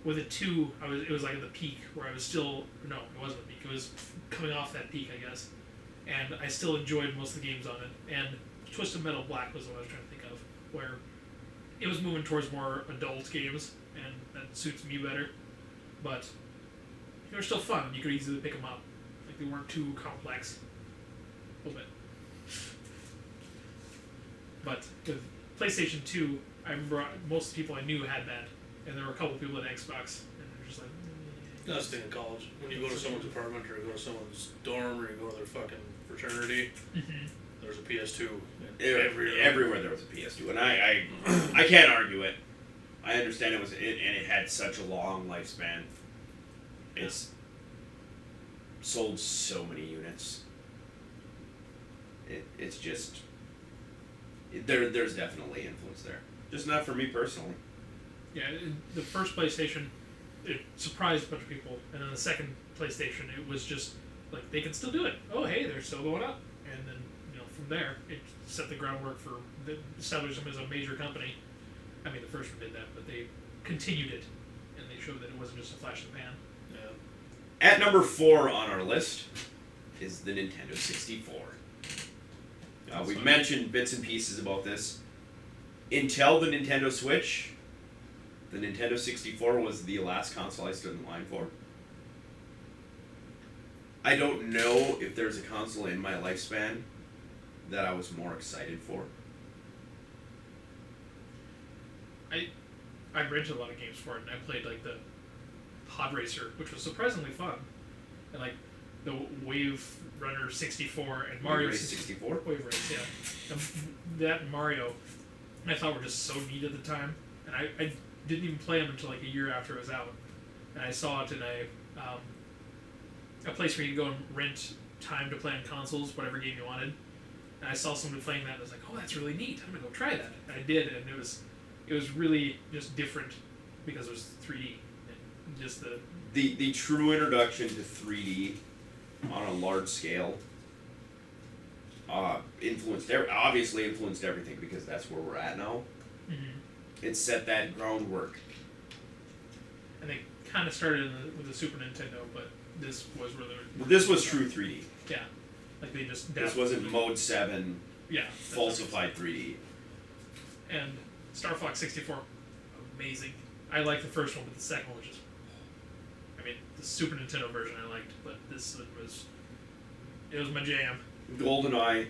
with it 2, it was like at the peak where I was still, no, it wasn't the peak, it was coming off that peak, I guess. And I still enjoyed most of the games on it. And Twisted Metal Black was what I was trying to think of, where it was moving towards more adult games, and that suits me better. But they were still fun. You could easily pick them up. Like, they weren't too complex. A little bit. But with PlayStation 2, I remember most of the people I knew had that, and there were a couple people at Xbox, and they were just like, That's the thing in college. When you go to someone's apartment or you go to someone's dorm or you go to their fucking fraternity, there's a PS2 everywhere there was a PS2, and I can't argue it. I understand and it had such a long lifespan. It's sold so many units. It's just there's definitely influence there. Just not for me personally. Yeah, the first PlayStation, it surprised a bunch of people, and then the second PlayStation, it was just like, they can still do it. Oh, hey, they're still going up, and then from there, it set the groundwork for establishing them as a major company. I mean, the first one did that, but they continued it, and they showed that it wasn't just a flash in the pan. Yeah. At number 4 on our list is the Nintendo 64. We've mentioned bits and pieces about this. Until the Nintendo Switch, the Nintendo 64 was the last console I stood in line for. I don't know if there's a console in my lifespan that I was more excited for. I rented a lot of games for it, and I played like the Pod Racer, which was surprisingly fun, and like the Wave Runner 64 and Mario Race 64. Wave Race, yeah. That and Mario, I thought were just so neat at the time, and I didn't even play them until like a year after it was out, and I saw it in a place where you could go and rent time to play on consoles, whatever game you wanted. And I saw somebody playing that, and I was like, "Oh, that's really neat. I'm gonna go try that." And I did, and it was really just different because it was 3D. And just the true introduction to 3D on a large scale obviously influenced everything, because that's where we're at now. Mm-hmm. It set that groundwork. And they kind of started with the Super Nintendo, but this was really... This was true 3D. Yeah. Like, they just... This wasn't Mode 7 yeah, falsified 3D. And Star Fox 64, amazing. I like the first one, but the second one was just... I mean, the Super Nintendo version I liked, but this was... It was my jam. GoldenEye,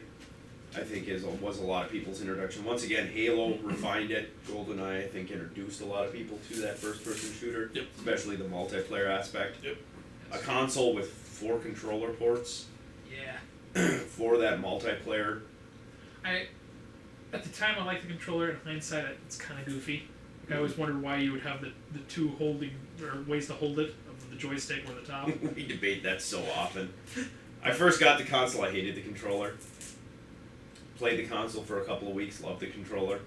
I think, was a lot of people's introduction. Once again, Halo refined it. GoldenEye, I think, introduced a lot of people to that first-person shooter. Yep. Especially the multiplayer aspect. Yep. A console with 4 controller ports Yeah. for that multiplayer. At the time, I liked the controller. In hindsight, it's kind of goofy. Like, I always wondered why you would have the two holding, or ways to hold it, of the joystick or the top. We debate that so often. I first got the console, I hated the controller. Played the console for a couple of weeks, loved the controller.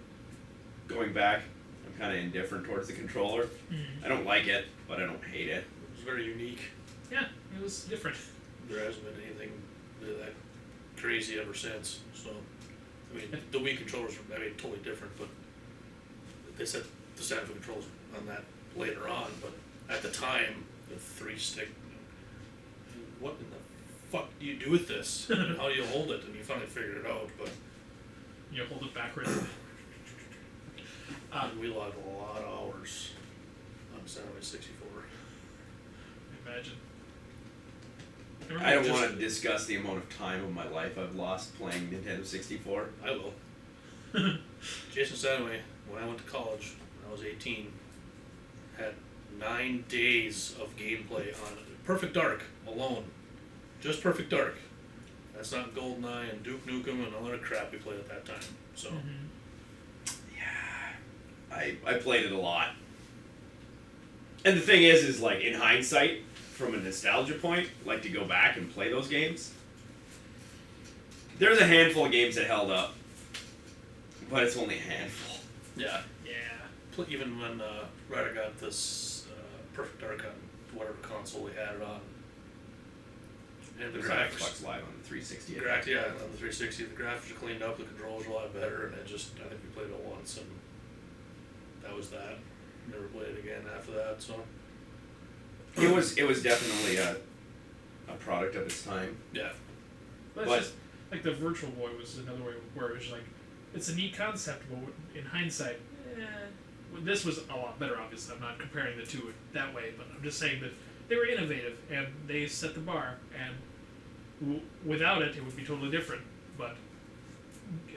Going back, I'm kind of indifferent towards the controller. Mm-hmm. I don't like it, but I don't hate it. It was very unique. Yeah, it was different. There hasn't been anything really that crazy ever since. So, I mean, the Wii controllers were, totally different, but they set the standard for controls on that later on. But at the time, the 3-stick, what in the fuck do you do with this? And how do you hold it? And you finally figured it out, but You hold it backwards. we logged a lot of hours on Saturday 64. Imagine. I don't want to discuss the amount of time of my life I've lost playing Nintendo 64. I will. Jason Sadoway, when I went to college, when I was 18, had 9 days of gameplay on Perfect Dark alone. Just Perfect Dark. That's not GoldenEye and Duke Nukem and all that crap we played at that time. So, Yeah, I played it a lot. And the thing is like, in hindsight, from a nostalgia point, like to go back and play those games. There's a handful of games that held up, but it's only a handful. yeah. Yeah. Even when Ryder got this Perfect Dark on whatever console we had it on, and the graphics, Xbox Live on the 360. yeah, on the 360, the graphics were cleaned up, the controls were a lot better, and I think we played it once, and that was that. Never played it again after that, so. It was definitely a product of its time. Yeah. But it's just, like, the Virtual Boy was another way where it was like, it's a neat concept, but in hindsight, well, this was a lot better, obviously. I'm not comparing the two that way, but I'm just saying that they were innovative and they set the bar. And without it, it would be totally different. But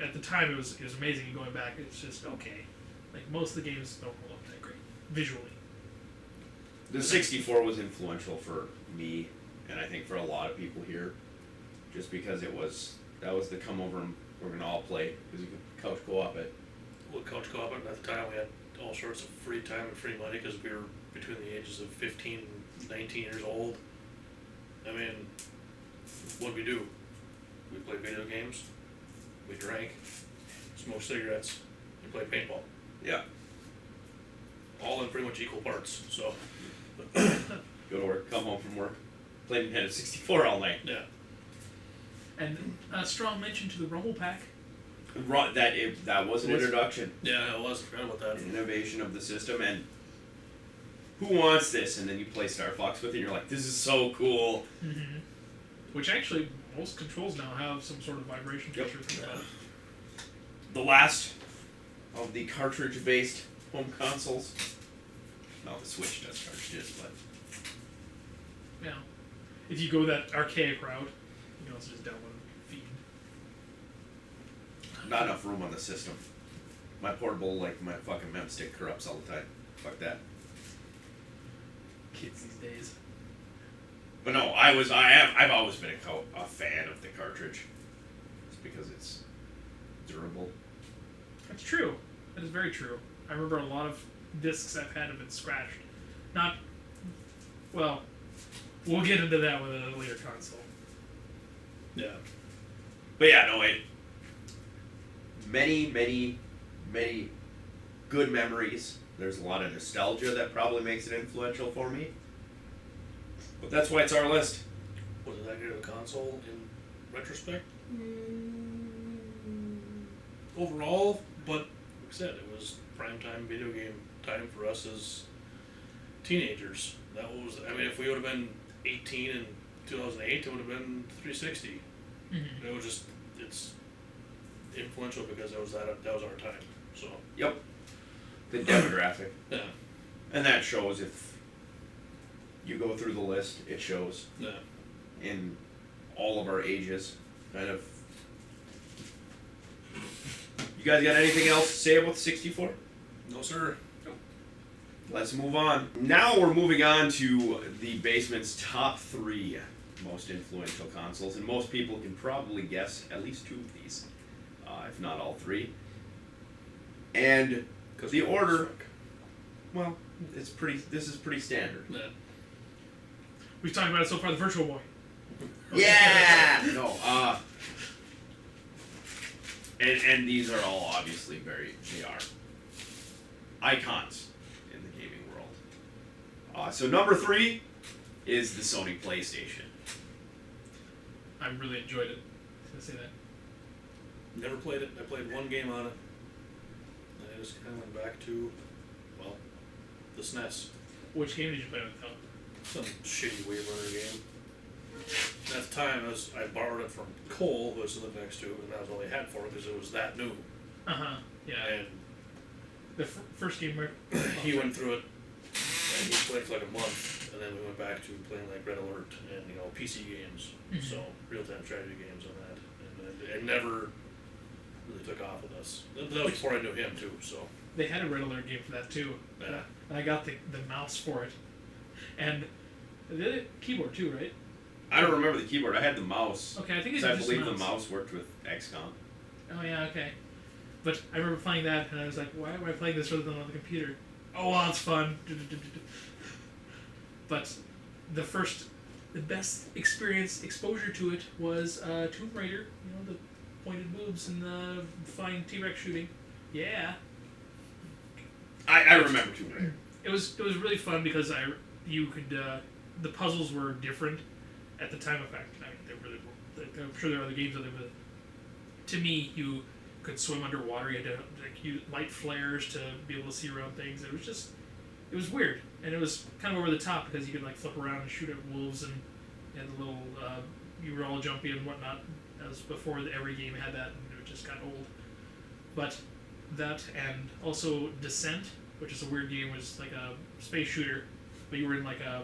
at the time, it was amazing. And going back, it's just okay. Like most of the games don't hold up that great visually. The 64 was influential for me, and I think for a lot of people here, just because that was the come over and we're gonna all play because you could couch co-op it. Well, couch co-op, and at the time we had all sorts of free time and free money because we were between the ages of 15 and 19 years old. I mean, what'd we do? We played video games, we drank, smoked cigarettes, and played paintball. Yeah. All in pretty much equal parts, so. Go to work, come home from work, play Nintendo 64 all night. Yeah. And a strong mention to the Rumble Pack. That was an introduction. Yeah, it was. I forgot about that. An innovation of the system, and who wants this? And then you play Star Fox with it, and you're like, this is so cool. Mm-hmm. Which actually, most controls now have some sort of vibration feature. Yeah. The last of the cartridge-based home consoles. No, the Switch does cartridges, but Yeah. If you go that archaic route, you can also just download and feed. not enough room on the system. My portable, like, my fucking mem stick corrupts all the time. Fuck that. Kids these days. But no, I've always been a fan of the cartridge. It's because it's durable. That's true. That is very true. I remember a lot of discs I've had have been scratched. Not, well, we'll get into that with a later console. Yeah. But yeah, no, many good memories. There's a lot of nostalgia that probably makes it influential for me. But that's why it's our list. Was it that good of a console in retrospect? Overall, but like I said, it was primetime video game time for us as teenagers. That was, I mean, if we would have been 18 in 2008, it would have been 360. Mm-hmm. It was just, it's influential because that was our time. So Yep. The demographic. yeah, And that shows if you go through the list, it shows yeah. in all of our ages. Kind of. You guys got anything else to say about the 64? No sir. Let's move on. Now we're moving on to the basement's top 3 most influential consoles, and most people can probably guess at least 2 of these, if not all 3. And the order, well, this is pretty standard. Yeah. We've talked about it so far, the Virtual Boy. Yeah! No, and these are all obviously they are icons in the gaming world. So number 3 is the Sony PlayStation. I really enjoyed it. I was gonna say that. Never played it. I played one game on it. And I just kind of went back to, well, the SNES. Which game did you play with, though? Some shitty Wave Runner game. And at the time, I borrowed it from Cole, who I lived next to, and that was all he had for it because it was that new. Uh-huh, yeah. And The first game where... he went through it, and he played for like a month, and then we went back to playing like Red Alert and, PC games. Mhm. So, real-time strategy games on that. And it never really took off with us. That was before I knew him, too, so. They had a Red Alert game for that, too. Yeah. And I got the mouse for it. And they had a keyboard, too, right? I don't remember the keyboard. I had the mouse. Okay, I think it's I just believe the mouse worked with XCOM. Oh, yeah, okay. But I remember playing that, and I was like, why am I playing this rather than on the computer? Oh, well, it's fun. But the best exposure to it was Tomb Raider. The pointed moves and the flying T-Rex shooting. Yeah. I remember Tomb Raider. It was really fun because you could the puzzles were different at the time. In fact, I mean, they really were. I'm sure there are other games out there, but to me, you could swim underwater. You had to use light flares to be able to see around things. It was weird, and it was kind of over the top because you could flip around and shoot at wolves, and you had the little you were all jumpy and whatnot. That was before every game had that, and it just got old. But that, and also Descent, which is a weird game. It was like a space shooter, but you were in like a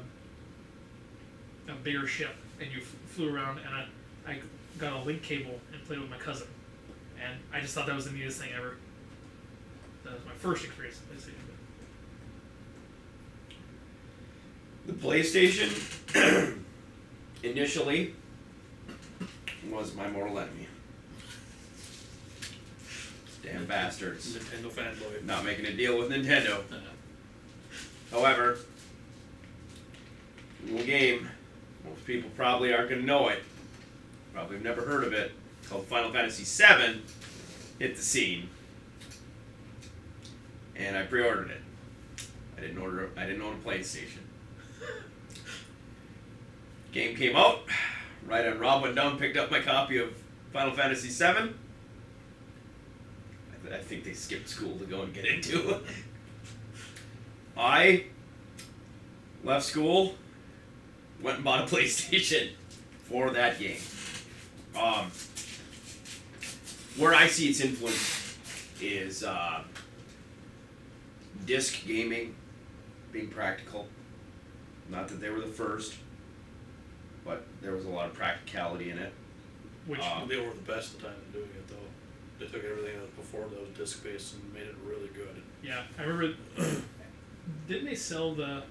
bigger ship, and you flew around. And I got a link cable and played with my cousin, and I just thought that was the neatest thing ever. That was my first experience with PlayStation. The PlayStation initially was my mortal enemy. Damn bastards. Nintendo fanboy. Not making a deal with Nintendo. Uh, However, little game, most people probably aren't going to know it. Probably have never heard of it. It's called Final Fantasy VII. Hit the scene. And I pre-ordered it. I didn't own a PlayStation. Game came out. Right on Rob went down, picked up my copy of Final Fantasy VII. I think they skipped school to go and get into. I left school, went and bought a PlayStation for that game. Where I see its influence is disc gaming, being practical. Not that they were the first, but there was a lot of practicality in it. Which they were the best at the time in doing it, though. They took everything that was before that was disc-based and made it really good. yeah, I remember. Didn't they sell the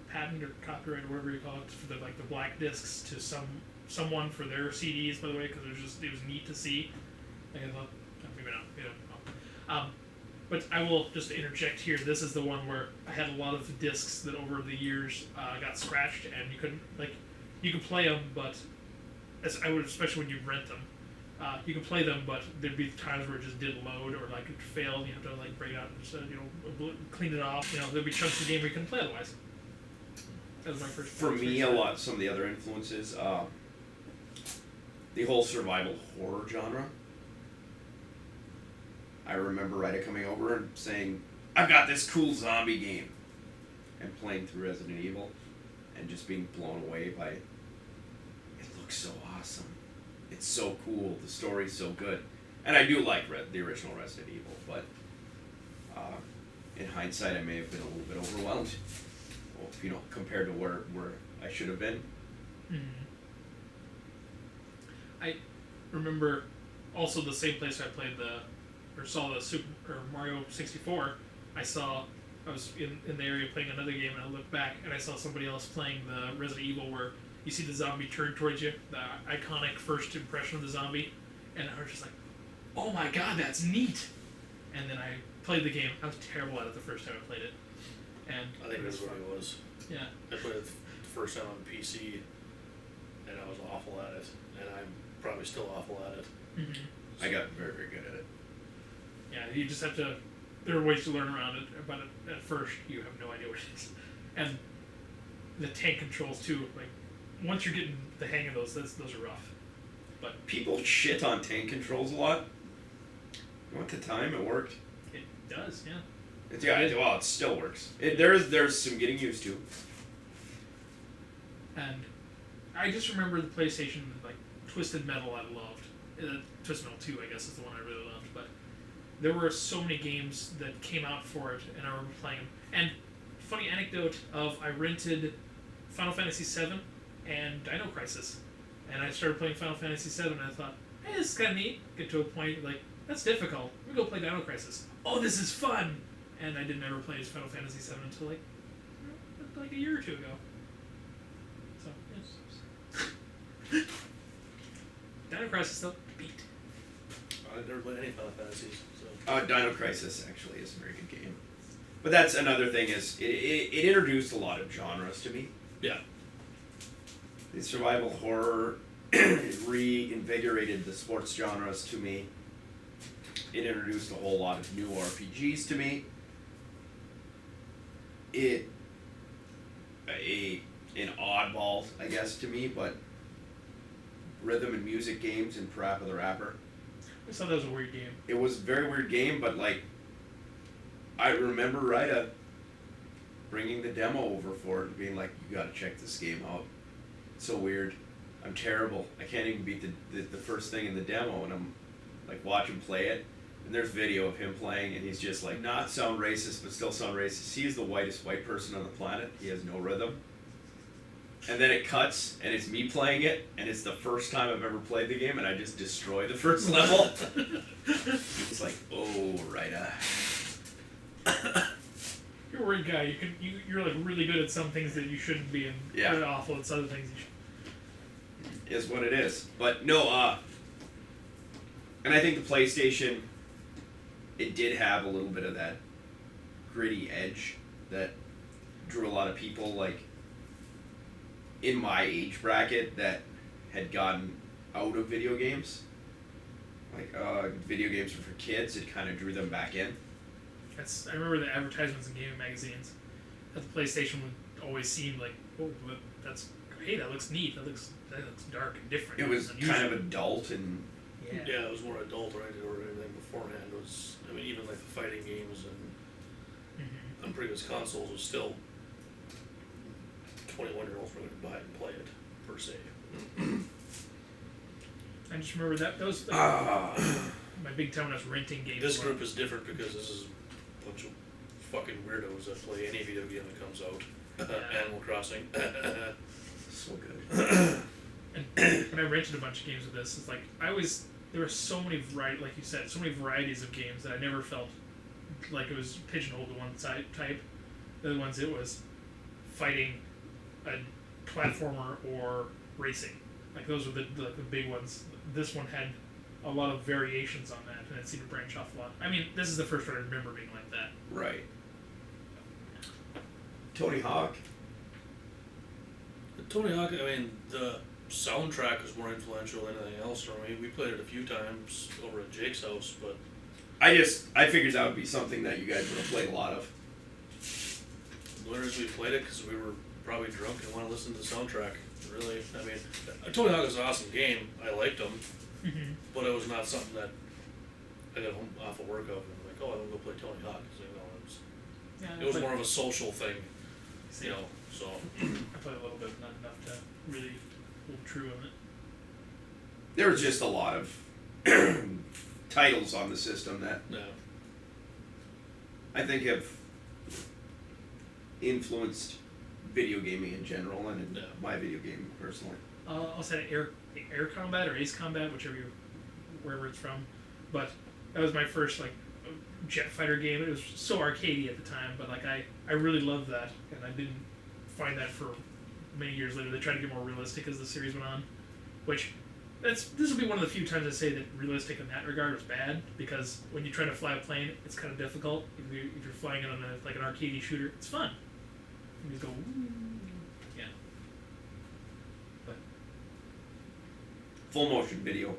patent or copyright or whatever you call it for the black discs to someone for their CDs, by the way, because it was neat to see. Like I thought, maybe not. We don't know. But I will just interject here. This is the one where I had a lot of discs that over the years got scratched, and you couldn't you could play them, but especially when you rent them, you could play them, but there'd be times where it just didn't load or it failed. You have to break it out and just clean it off. There'd be chunks of the game where you couldn't play otherwise. That was my first. For me, some of the other influences, the whole survival horror genre. I remember Ryder coming over and saying, "I've got this cool zombie game," and playing through Resident Evil, and just being blown away by it. Looks so awesome. It's so cool. The story's so good, and I do like the original Resident Evil, but in hindsight, I may have been a little bit overwhelmed. Well, compared to where I should have been. Mm-hmm. I remember also the same place I played saw the Super Mario 64. I was in the area playing another game, and I looked back and I saw somebody else playing the Resident Evil where you see the zombie turn towards you, the iconic first impression of the zombie, and I was just like, oh my god, that's neat! And then I played the game. I was terrible at it the first time I played it. And I think that's what it was. Yeah. I played it the first time on PC, and I was awful at it, and I'm probably still awful at it. Mm-hmm. I got very, very good at it. Yeah, you just have to. There are ways to learn around it, but at first you have no idea what it is. And the tank controls too. Once you're getting the hang of those are rough. But people shit on tank controls a lot. At the time, it worked. It does, yeah. It still works. There's some getting used to. And I just remember the PlayStation Twisted Metal I loved. Twisted Metal 2, I guess, is the one I really loved. But there were so many games that came out for it, and I remember playing them. And funny anecdote I rented Final Fantasy VII and Dino Crisis, and I started playing Final Fantasy VII, and I thought, hey, this is kind of neat. Get to a point that's difficult. Let me go play Dino Crisis. Oh, this is fun. And I didn't ever play Final Fantasy VII until a year or two ago. So yes. Dino Crisis though beat. I've never played any Final Fantasies. So. Dino Crisis actually is a very good game. But that's another thing is it introduced a lot of genres to me. Yeah. The survival horror reinvigorated the sports genres to me. It introduced a whole lot of new RPGs to me. An oddball, I guess, to me, but rhythm and music games and Parappa the Rapper. I thought that was a weird game. It was a very weird game, but I remember Ryda bringing the demo over for it and being like, you gotta check this game out. It's so weird. I'm terrible. I can't even beat the first thing in the demo, and I'm watch him play it. And there's video of him playing, and he's just like, not sound racist, but still sound racist. He is the whitest white person on the planet. He has no rhythm. And then it cuts, and it's me playing it, and it's the first time I've ever played the game, and I just destroy the first level. It's like, oh, right. You're a weird guy. You're like really good at some things that you shouldn't be, and Yeah. really awful at other things you should. Is what it is. But no, and I think the PlayStation, it did have a little bit of that gritty edge that drew a lot of people, like, in my age bracket that had gotten out of video games. Like, video games are for kids. It kind of drew them back in. I remember the advertisements in gaming magazines that the PlayStation would always seem like, oh, that's hey, that looks neat. That looks dark and different. It was unusual. kind of adult and Yeah, it was more adult oriented or anything beforehand. It was, I mean, even like the fighting games and on previous consoles was still 21-year-olds were going to buy it and play it, per se. I just remember that was like, my big time when I was renting games. This group is different because this is a bunch of fucking weirdos that play any video game that comes out. Animal Crossing. so good. And when I rented a bunch of games of this, it's like there were so many like you said, so many varieties of games that I never felt like it was pigeonholed to one type. The other ones, it was fighting, a platformer, or racing. Like those were the big ones. This one had a lot of variations on that, and it seemed to branch off a lot. I mean, this is the first one I remember being like that. Right. Tony Hawk. Tony Hawk, I mean, the soundtrack was more influential than anything else for me. We played it a few times over at Jake's house, but I figured that would be something that you guys would have played a lot of. the winners we played it because we were probably drunk and want to listen to the soundtrack. Really, I mean, Tony Hawk was an awesome game. I liked them, but it was not something that I got home off of work of and like, oh, I'm gonna go play Tony Hawk. It was more of a social thing, you know. So I played a little bit, not enough to really hold true on it. There was just a lot of titles on the system that yeah. I think have influenced video gaming in general and in my video gaming personally. I'll say Air Combat or Ace Combat, wherever it's from. But that was my first like jet fighter game. It was so arcadey at the time, but like I really loved that, and I didn't find that for many years later. They tried to get more realistic as the series went on, which this will be one of the few times I say that realistic in that regard was bad, because when you try to fly a plane, it's kind of difficult. If you're flying it on like an arcadey shooter, it's fun. You just go, ooh. Yeah. But Full motion video.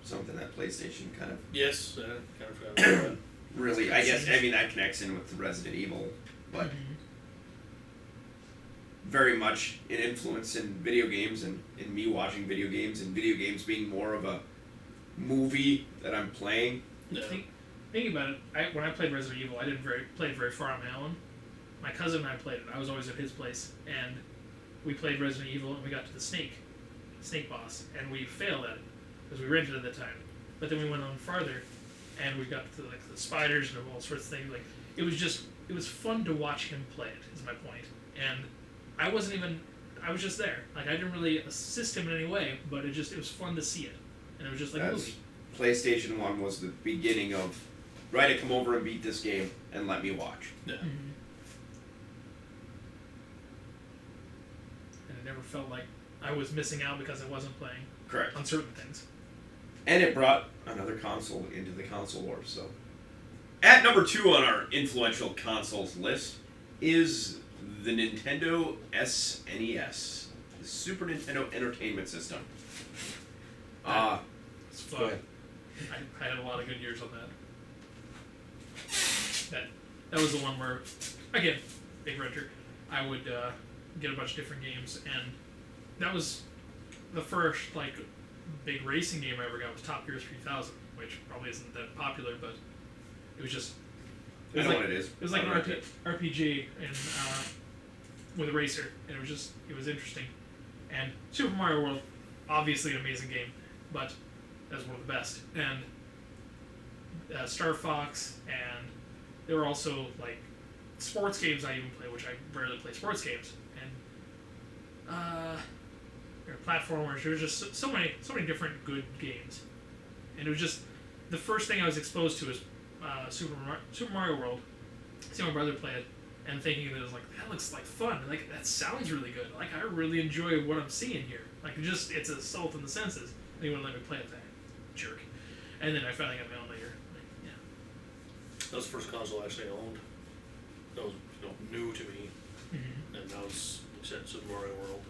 Something that PlayStation kind of Yes, kind of forgot about that. really, I mean, that connects in with the Resident Evil, but very much an influence in video games and in me watching video games and video games being more of a movie that I'm playing. Yeah. Thinking about it, when I played Resident Evil, I didn't play it very far on my own. My cousin and I played it. I was always at his place, and we played Resident Evil, and we got to the snake boss, and we failed at it because we rented it at the time. But then we went on farther, and we got to like the spiders and all sorts of things. Like it was fun to watch him play it. Is my point. And I was just there. Like I didn't really assist him in any way, but it was fun to see it, and it was just like a movie. PlayStation 1 was the beginning of, right, to come over and beat this game and let me watch. Yeah. And it never felt like I was missing out because I wasn't playing Correct. on certain things. And it brought another console into the console wars. So, at number 2 on our influential consoles list is the Nintendo SNES, the Super Nintendo Entertainment System. It's Go fun. ahead. I had a lot of good years on that. That was the one where, again, big renter, I would get a bunch of different games, and that was the first like big racing game I ever got was Top Gear 3000, which probably isn't that popular, but it was just. I know what it is. It was like an RPG with a racer, and it was interesting. And Super Mario World, obviously an amazing game, but that was one of the best. And Star Fox, and there were also like sports games I even play, which I rarely play sports games, and there were platformers. There was just so many different good games, and it was just the first thing I was exposed to was Super Mario World. See my brother play it, and thinking that it was like that looks like fun, and like that sounds really good. Like I really enjoy what I'm seeing here. Like it's a assault on the senses. And he wouldn't let me play it, that jerk. And then I finally got my own later. Like, yeah. That was the first console I actually owned. That was new to me, and that was like I said, Super Mario World.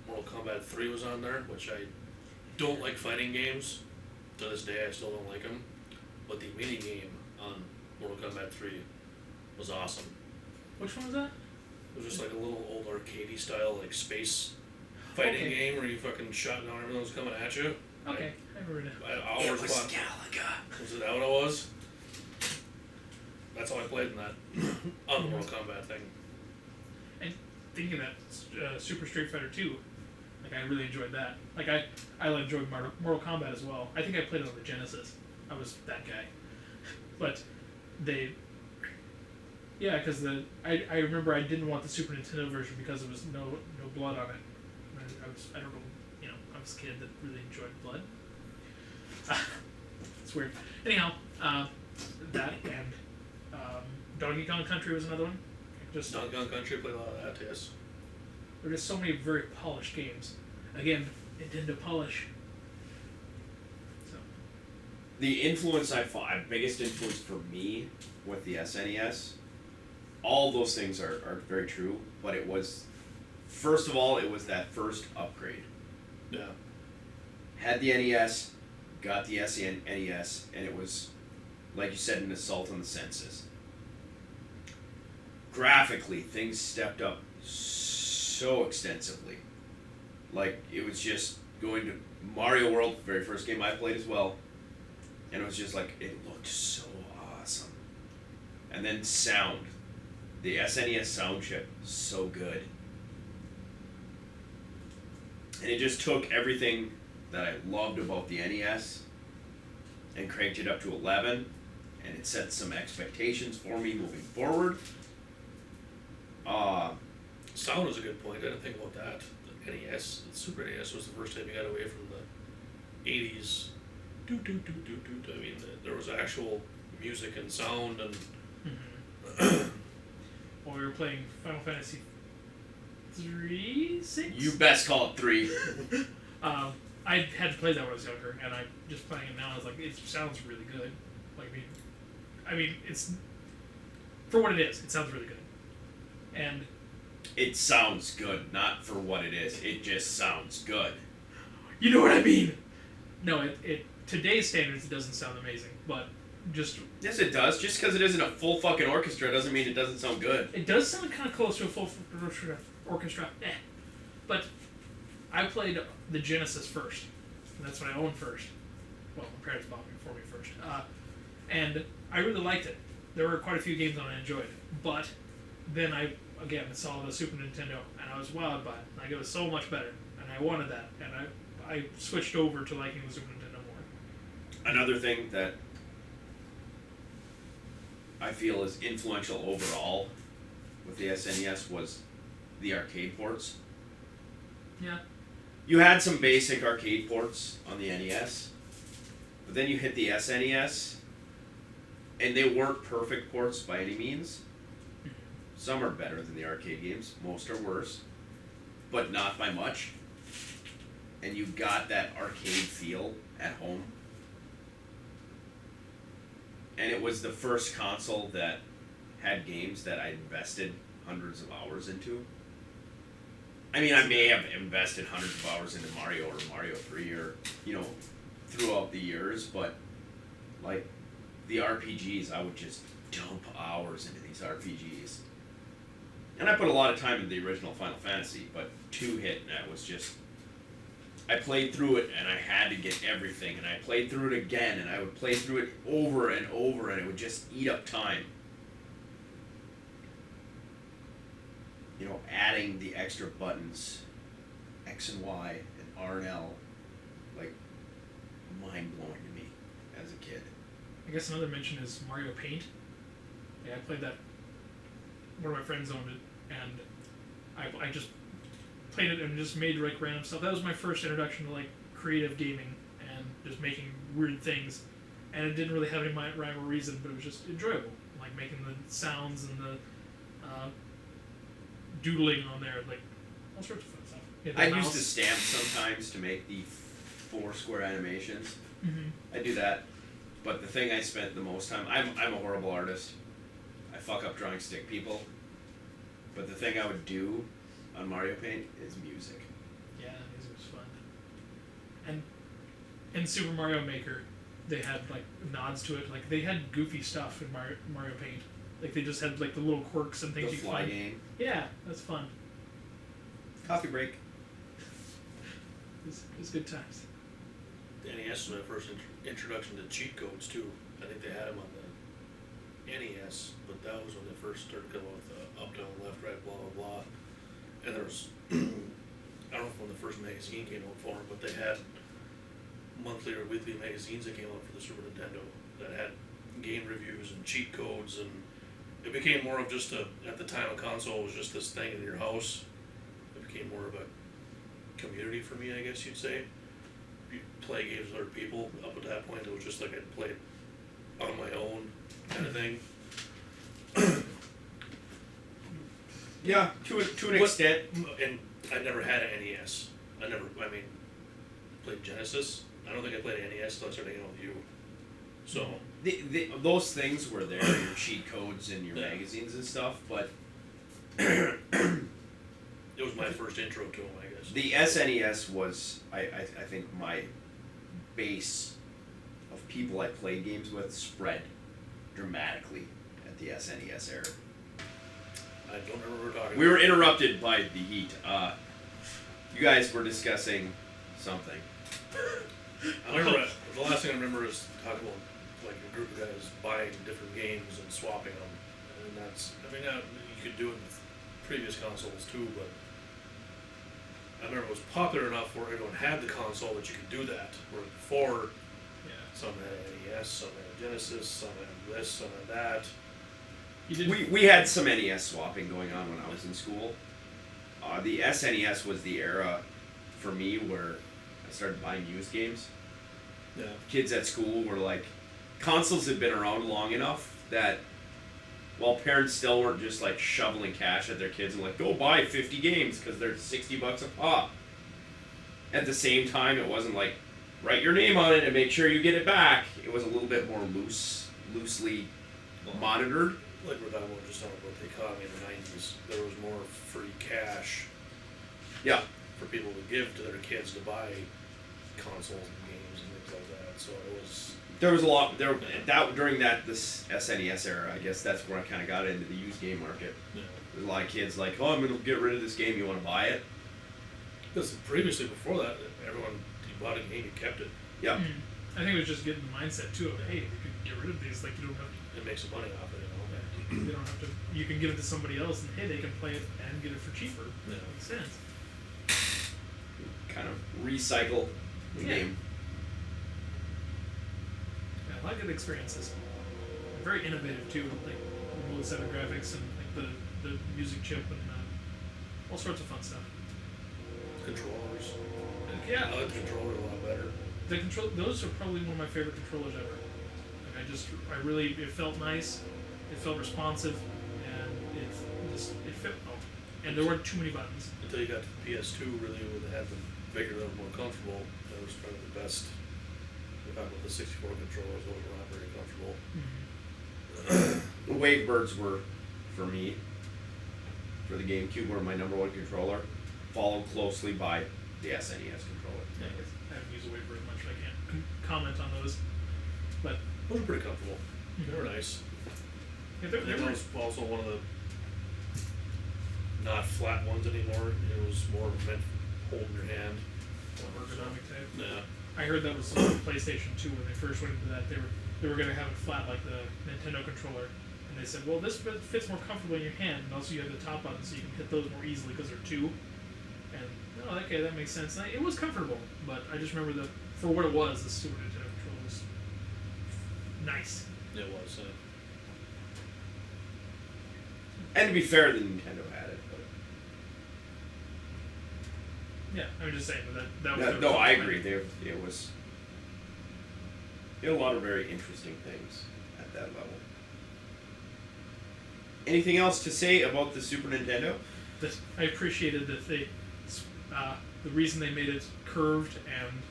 Mortal Kombat 3 was on there, which I don't like fighting games. To this day, I still don't like them. But the mini game on Mortal Kombat 3 was awesome. Which one was that? It was just like a little old arcadey style, like space fighting game where you fucking shot down everything that was coming at you. Okay, I remember that. I always thought, Galaga. was it that what it was? That's how I played in that on the Mortal Kombat thing. And thinking that Super Street Fighter 2, like I really enjoyed that. Like I enjoyed Mortal Kombat as well. I think I played it on the Genesis. I was that guy. But because I remember I didn't want the Super Nintendo version because there was no blood on it. I don't know, I was a kid that really enjoyed blood. It's weird. Anyhow, that and Donkey Kong Country was another one. Just Donkey Kong Country, played a lot of that, yes. there were just so many very polished games. Again, Nintendo polish. So The influence biggest influence for me with the SNES, all those things are very true, but it was, first of all, it was that first upgrade. Yeah. Had the NES, got the SNES, and it was, like you said, an assault on the senses. Graphically, things stepped up so extensively. Like, it was just going to Mario World, the very first game I played as well, and it was just like, it looked so awesome. And then sound. The SNES sound chip, so good. And it just took everything that I loved about the NES and cranked it up to 11, and it set some expectations for me moving forward. Sound was a good point. I didn't think about that. The NES, the Super NES was the first time you got away from the 80s. I mean, there was actual music and sound and. while we were playing Final Fantasy 6. You best call it 3. I had to play that when I was younger, and I just playing it now. I was like, it sounds really good. Like, I mean, it's for what it is. It sounds really good, and It sounds good, not for what it is. It just sounds good. you know what I mean. No, it today's standards, it doesn't sound amazing, but just Yes, it does. Just because it isn't a full fucking orchestra doesn't mean it doesn't sound good. it does sound kind of close to a full orchestra. But I played the Genesis first, and that's what I owned first. Well, my parents bought me for me first, and I really liked it. There were quite a few games that I enjoyed, but then I saw the Super Nintendo, and I was wowed by it. Like, it was so much better, and I wanted that, and I switched over to liking the Super Nintendo more. Another thing that I feel is influential overall with the SNES was the arcade ports. Yeah. You had some basic arcade ports on the NES, but then you hit the SNES, and they weren't perfect ports by any means. Some are better than the arcade games, most are worse, but not by much. And you got that arcade feel at home. And it was the first console that had games that I invested hundreds of hours into. I mean, I may have invested hundreds of hours into Mario or Mario 3 or, throughout the years, but, like, the RPGs, I would just dump hours into these RPGs. And I put a lot of time into the original Final Fantasy, but 2 hit, and that was just... I played through it, and I had to get everything, and I played through it again, and I would play through it over and over, and it would just eat up time. Adding the extra buttons, X and Y, and R and L, like, mind-blowing to me. as a kid. I guess another mention is Mario Paint. Yeah, I played that. One of my friends owned it, and I just played it and just made like random stuff. That was my first introduction to like creative gaming and just making weird things. And it didn't really have any rhyme or reason, but it was just enjoyable. Like making the sounds and the doodling on there, like all sorts of fun stuff. Yeah, I used to stamp sometimes to make the 4 square animations. Mm-hmm. I do that, but the thing I spent the most time, I'm a horrible artist. I fuck up drawing stick people. But the thing I would do on Mario Paint is music. Yeah, music was fun. And in Super Mario Maker, they had like nods to it. Like they had goofy stuff in Mario Paint. Like they just had like the little quirks and things The you fly find. game. Yeah, that's fun. Coffee break. It was good times. The NES was my first introduction to cheat codes too. I think they had them on the NES, but that was when they first started coming with up, down, left, right, blah, blah, blah. And there was, I don't know if when the first magazine came out for them, but they had monthly or weekly magazines that came out for the Super Nintendo that had game reviews and cheat codes, and it became more of just at the time a console was just this thing in your house. It became more of a community for me, I guess you'd say. You play games with other people. Up at that point, it was just like I'd play on my own kind of thing. Yeah, to an extent. And I never had an NES. I played Genesis. I don't think I played an NES until I started hanging out with you. So Those things were there, your cheat codes and your Yeah. magazines and stuff, but it was my first intro to them, I guess. the SNES was, I think, my base of people I played games with spread dramatically at the SNES era. I don't remember what we're talking We were about. interrupted by the heat. You guys were discussing something. I remember the last thing I remember is talking about like a group of guys buying different games and swapping them, and that's you could do it with previous consoles too, but I remember it was popular enough where everyone had the console that you could do that. Where before, Yeah. some had NES, some had Genesis, some had this, some had that. You did. We had some NES swapping going on when I was in school. The SNES was the era for me where I started buying used games. Yeah. Kids at school were like, consoles had been around long enough that while parents still weren't just like shoveling cash at their kids and like, go buy 50 games because they're $60 a pop. At the same time, it wasn't like, write your name on it and make sure you get it back. It was a little bit more loosely monitored. Like we're talking about just on what the economy in the 90s, there was more free cash Yeah. for people to give to their kids to buy consoles and games and things like that. So it was. There was a lot during this SNES era. I guess that's where I kind of got into the used game market. Yeah. There's a lot of kids like, oh, I'm gonna get rid of this game. You want to buy it? Because previously, before that, you bought a game, you kept it. Yeah. I think it was just getting the mindset too of hey, you can get rid of these. Like you don't have It makes some money off it, you don't have to. You can give it to somebody else, and hey, they can play it and get it for cheaper. Yeah. That makes sense. Kind of recycle the Yeah. game. Yeah, a lot of good experiences. Very innovative too, like Windows 7 graphics and like the music chip and all sorts of fun stuff. Controllers. Yeah, I like the controller a lot better. those are probably one of my favorite controllers ever. Like it felt nice, it felt responsive, and it fit well. And there weren't too many buttons. Until you got to the PS2, really, when they had them bigger, a little more comfortable, that was probably the best. We're talking about the 64 controllers, those were not very comfortable. The Wavebirds were, for me, for the GameCube, were my number one controller, followed closely by the SNES controller. Yeah, I haven't used a Wave very much, so I can't comment on those. But Those were pretty comfortable. They were nice. yeah, They they're were also one of the not flat ones anymore. It was more meant holding your hand. more ergonomic type. Yeah. I heard that was some of the PlayStation 2 when they first went into that. They were going to have it flat like the Nintendo controller, and they said, well, this fits more comfortable in your hand, and also you have the top buttons so you can hit those more easily because they're two. And oh, okay, that makes sense. And it was comfortable, but I just remember that for what it was, the Super Nintendo controller was nice. It was. And to be fair, the Nintendo had it. But Yeah, I'm just saying that was. yeah, their no, I result. agree. It was. There were a lot of very interesting things at that level. Anything else to say about the Super Nintendo? That I appreciated that they, the reason they made it curved and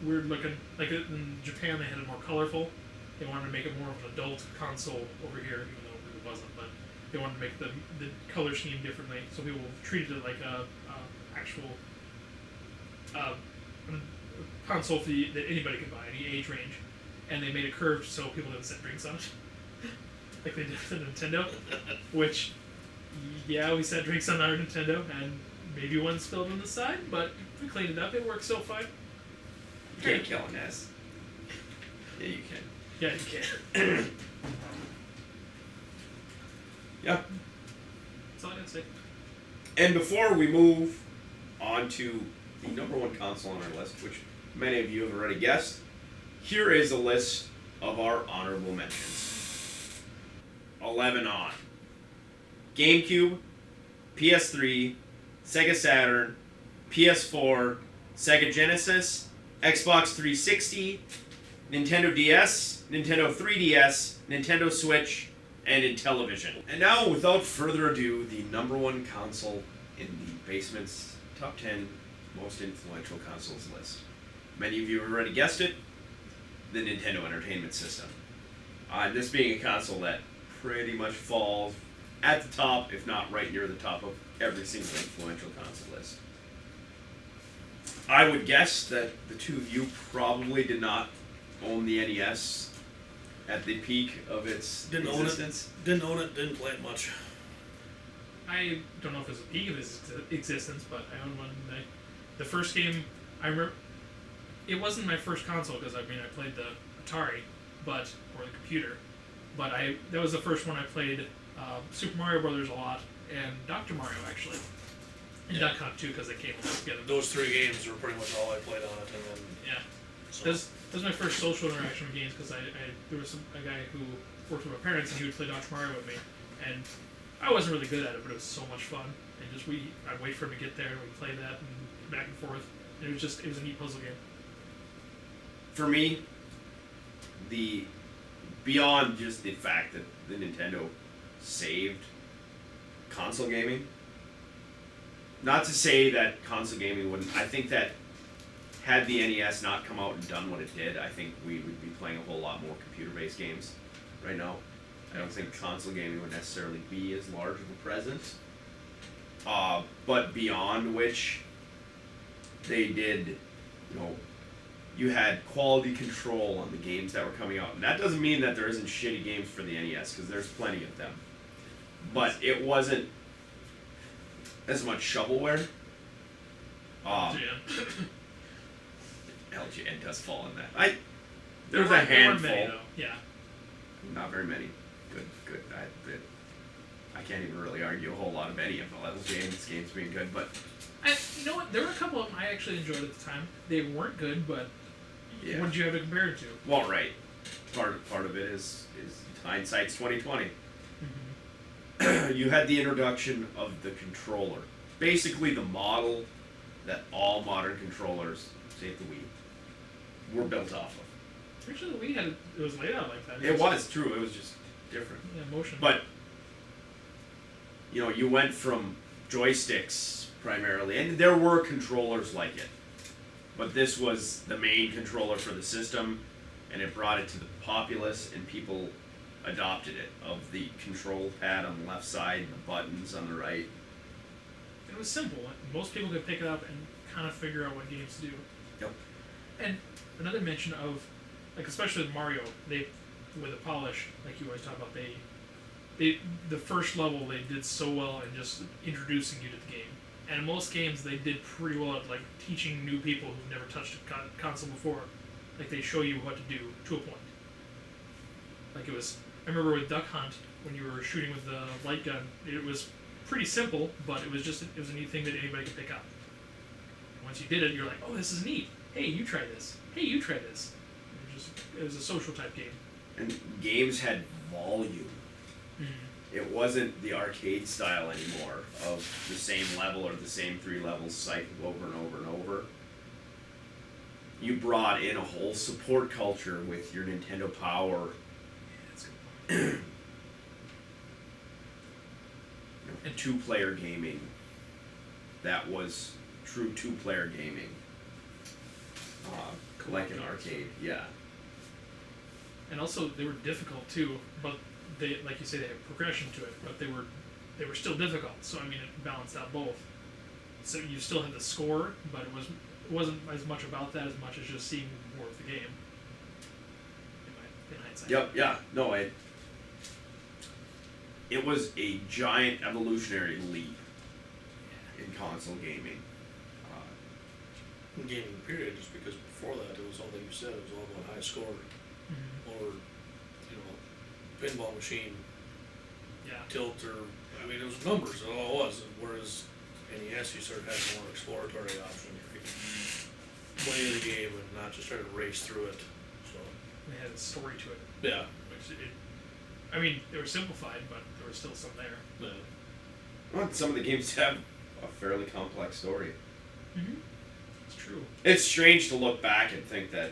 weird looking. Like in Japan, they had it more colorful. They wanted to make it more of an adult console over here, even though it really wasn't. But they wanted to make the color scheme differently, so people treated it like a actual console that anybody could buy, any age range. And they made it curved so people didn't set drinks on it, like they did with the Nintendo. Which, yeah, we set drinks on our Nintendo, and maybe one spilled on the side, but we cleaned it up. It works so fine. You can't kill an S. Yeah, you can. Yeah, you can. Yeah. That's all I gotta say. And before we move on to the number one console on our list, which many of you have already guessed, here is a list of our honorable mentions. 11 on. GameCube, PS3, Sega Saturn, PS4, Sega Genesis, Xbox 360, Nintendo DS, Nintendo 3DS, Nintendo Switch, and Intellivision. And now, without further ado, the number one console in the Basement's top 10 most influential consoles list. Many of you have already guessed it, the Nintendo Entertainment System. This being a console that pretty much falls at the top, if not right near the top of every single influential console list. I would guess that the two of you probably did not own the NES at the peak of its existence. Didn't own it. Didn't play it much. I don't know if it was a peak of its existence, but I owned one. The first game I remember, it wasn't my first console because I played the Atari, or the computer, but that was the first one I played. Super Mario Brothers a lot, and Dr. Mario actually, and Duck Hunt too because they came together. Those three games were pretty much all I played on it, and then Yeah. so. That was my first social interaction with games because there was a guy who worked with my parents and he would play Dr. Mario with me, and I wasn't really good at it, but it was so much fun. And I'd wait for him to get there and we'd play that and back and forth. And it was a neat puzzle game. For me, beyond just the fact that the Nintendo saved console gaming, not to say that console gaming wouldn't, I think that had the NES not come out and done what it did, I think we would be playing a whole lot more computer-based games right now. I don't think console gaming would necessarily be as large of a presence. But beyond which, they did, you had quality control on the games that were coming out. And that doesn't mean that there isn't shitty games for the NES, because there's plenty of them. But it wasn't as much shovelware. LGN does fall in that. There's a handful. There weren't many, though. Yeah. Not very many. Good. I can't even really argue a whole lot of any of the level games being good, but You know what? There were a couple of them I actually enjoyed at the time. They weren't good, but yeah. what did you have to compare it to? Well, right. Part of it is hindsight's 2020. Mm-hmm. You had the introduction of the controller, basically the model that all modern controllers, save the Wii, were built off of. Actually, the Wii it was laid out like that. It was true. It was just different. Yeah, motion. But you went from joysticks primarily, and there were controllers like it, but this was the main controller for the system, and it brought it to the populace, and people adopted it, of the control pad on the left side and the buttons on the right. It was simple. Most people could pick it up and kind of figure out what games to do. Yep. And another mention of, especially with Mario, with the polish, like you always talk about, the first level they did so well in just introducing you to the game. And in most games they did pretty well at teaching new people who've never touched a console before. They show you what to do to a point. I remember with Duck Hunt, when you were shooting with the light gun, it was pretty simple, but it was a neat thing that anybody could pick up. And once you did it, you're like, oh, this is neat. Hey, you try this. Hey, you try this. It was a social type game. And games had volume. It wasn't the arcade style anymore of the same level or the same 3 levels cycled over and over and over. You brought in a whole support culture with your Nintendo Power. That's a good point. And 2-player gaming. That was true 2-player gaming. Like an arcade, yeah. And also they were difficult too, but they, like you say, they had progression to it, but they were still difficult. So I mean, it balanced out both. So you still had the score, but it wasn't as much about that as much as just seeing more of the game. In hindsight. Yep, yeah. No, it was a giant evolutionary leap in console gaming. Gaming period, just because before that it was all like you said, it was all about high score or pinball machine Yeah. tilt or it was numbers, that's all it was. Whereas NES you started having more exploratory options. You could play the game and not just try to race through it. So They had a story to it. yeah. I mean, they were simplified, but there was still some there. Yeah. Well, some of the games have a fairly complex story. It's true. It's strange to look back and think that,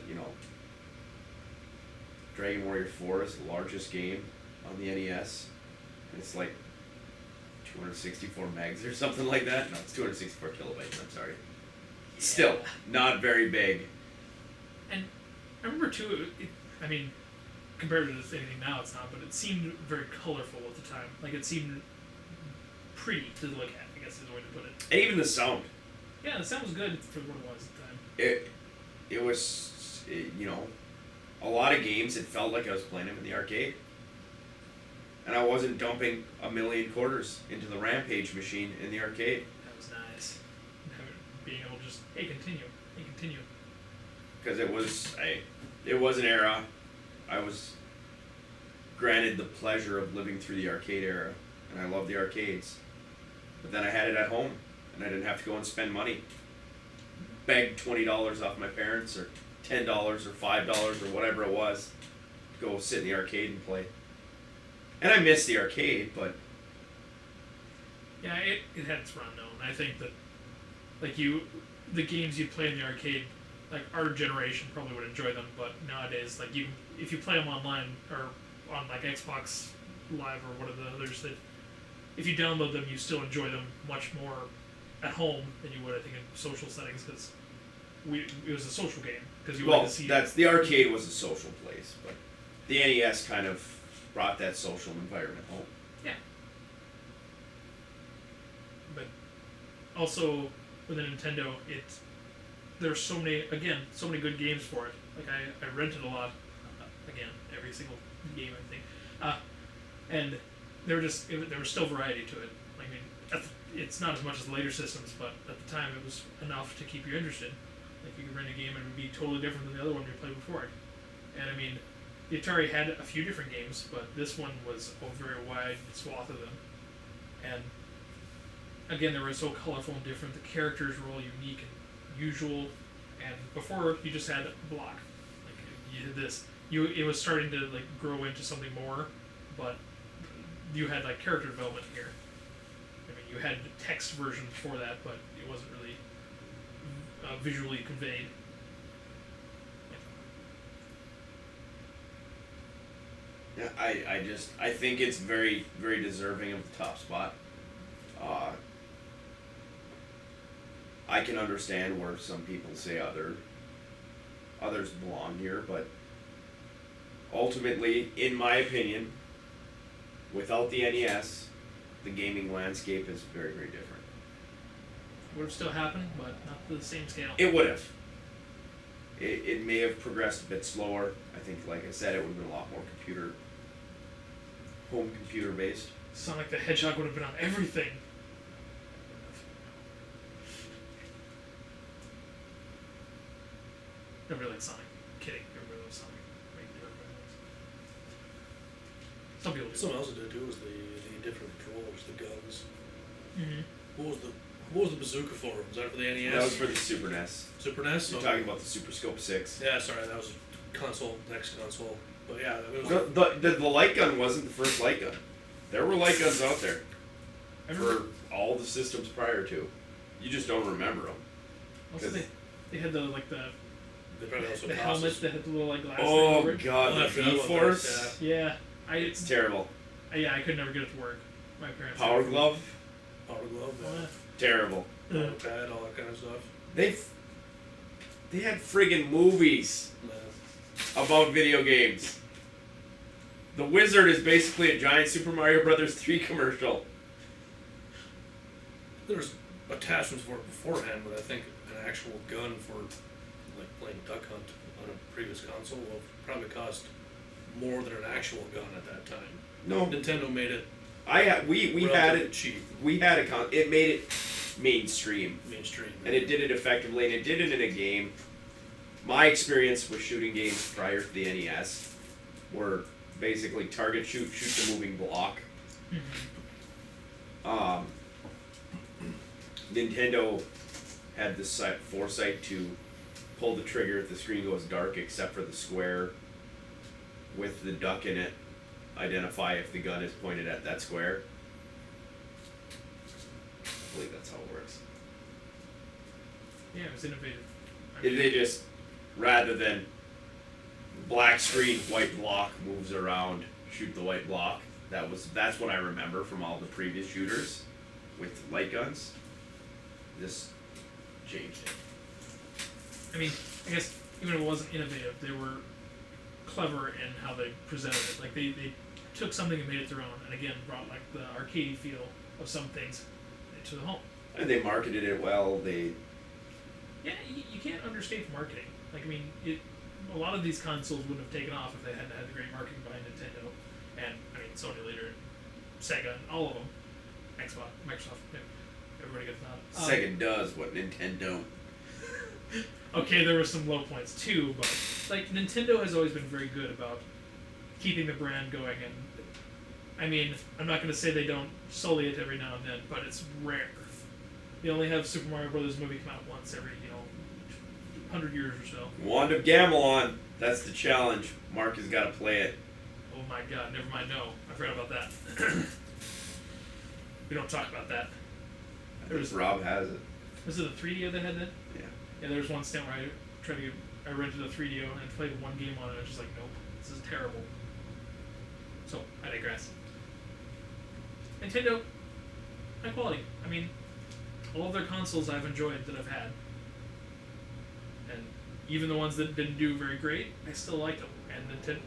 Dragon Warrior 4 is the largest game on the NES. And it's like 264 megs or something like that. No, it's 264 kilobytes, I'm sorry. Still, not very big. And I remember too, compared to anything now it's not, but it seemed very colorful at the time. Like it seemed pretty to look at, I guess is the way to put it. And even the sound. Yeah, the sound was good for what it was at the time. It was, a lot of games, it felt like I was playing them in the arcade. And I wasn't dumping a million quarters into the Rampage machine in the arcade. That was nice. Being able to just, hey, continue. Because it was an era. I was granted the pleasure of living through the arcade era, and I loved the arcades. But then I had it at home, and I didn't have to go and spend money. Beg $20 off my parents, or $10 or $5 or whatever it was, to go sit in the arcade and play. And I miss the arcade, but Yeah, it had its run though, and I think that, the games you play in the arcade, our generation probably would enjoy them, but nowadays, if you play them online or on Xbox Live or one of the others, that if you download them, you still enjoy them much more at home than you would, I think, in social settings, because it was a social game. Because you wanted to see. The arcade was a social place, but the NES kind of brought that social environment home. Yeah. But also with a Nintendo, there's so many good games for it. I rented a lot, again, every single game I think, and there was still variety to it. It's not as much as the later systems, but at the time it was enough to keep you interested. You could rent a game and it would be totally different than the other one you played before it. And the Atari had a few different games, but this one was a very wide swath of them. And again, they were so colorful and different. The characters were all unique and usual. And before, you just had a block. You had this. It was starting to grow into something more, but you had character development here. You had the text version before that, but it wasn't really visually conveyed. Yeah, I think it's very, very deserving of the top spot. I can understand where some people say others belong here, but ultimately, in my opinion, without the NES, the gaming landscape is very, very different. It would have still happened, but not to the same scale. It would have. It may have progressed a bit slower. I think, like I said, it would have been a lot more home computer based. Sonic the Hedgehog would have been on everything. Nobody likes Sonic. Kidding. Everybody loves Sonic. Some people do. Something else I did too was the different controllers, the guns. Mm-hmm. What was the bazooka for? Was that for the NES? That was for the Super NES. Super NES? You're talking about the Super Scope 6. Yeah, sorry, that was console, next console. But yeah, it was. The light gun wasn't the first light gun. There were light guns out there I remember. for all the systems prior to. You just don't remember them. Also, they had the They probably also the cost helmet us- that had the little like glass thing Oh over it. god, Oh, I the forgot about V-Force. that, Yeah, It's terrible. I could never get it to work. My parents. Power glove, Power glove, Oh, terrible. yeah. power pad, all that kind of stuff. They had friggin' movies about video games. The Wizard is basically a giant Super Mario Brothers 3 commercial. There's attachments for it beforehand, but I think an actual gun for like playing Duck Hunt on a previous console will probably cost more than an actual gun at that time. No, Nintendo made it we had relatively it. cheap, We had it made it mainstream, mainstream. and it did it effectively, and it did it in a game. My experience with shooting games prior to the NES were basically target shoot the moving block. Nintendo had the foresight to pull the trigger if the screen goes dark, except for the square with the duck in it. Identify if the gun is pointed at that square. I believe that's how it works. Yeah, it was innovative. They just, rather than black screen, white block moves around, shoot the white block. That's what I remember from all the previous shooters with light guns. This changed it. I mean, I guess even if it wasn't innovative, they were clever in how they presented it. Like they took something and made it their own, and again brought like the arcadey feel of some things to the home. And they marketed it well. Yeah, you can't understate marketing. Like I mean, a lot of these consoles wouldn't have taken off if they hadn't had the great marketing behind Nintendo, and I mean Sony later, Sega, all of them, Xbox, Microsoft, yeah, everybody gets that. Sega does what Nintendo don't. Okay, there were some low points too, but like Nintendo has always been very good about keeping the brand going, and I mean, I'm not going to say they don't sully it every now and then, but it's rare. They only have Super Mario Brothers movie come out once every 100 years or so. Wand of Gamelon. That's the challenge. Mark has got to play it. Oh my God! Never mind. No, I forgot about that. We don't talk about that. I think Rob has it. Was it a 3DO that had that? Yeah. Yeah, there was one stint where I rented a 3DO and I played one game on it and I was just like, nope, this is terrible. So, I digress. Nintendo, high quality. I mean, all of their consoles I've enjoyed that I've had. And even the ones that didn't do very great, I still liked them. And the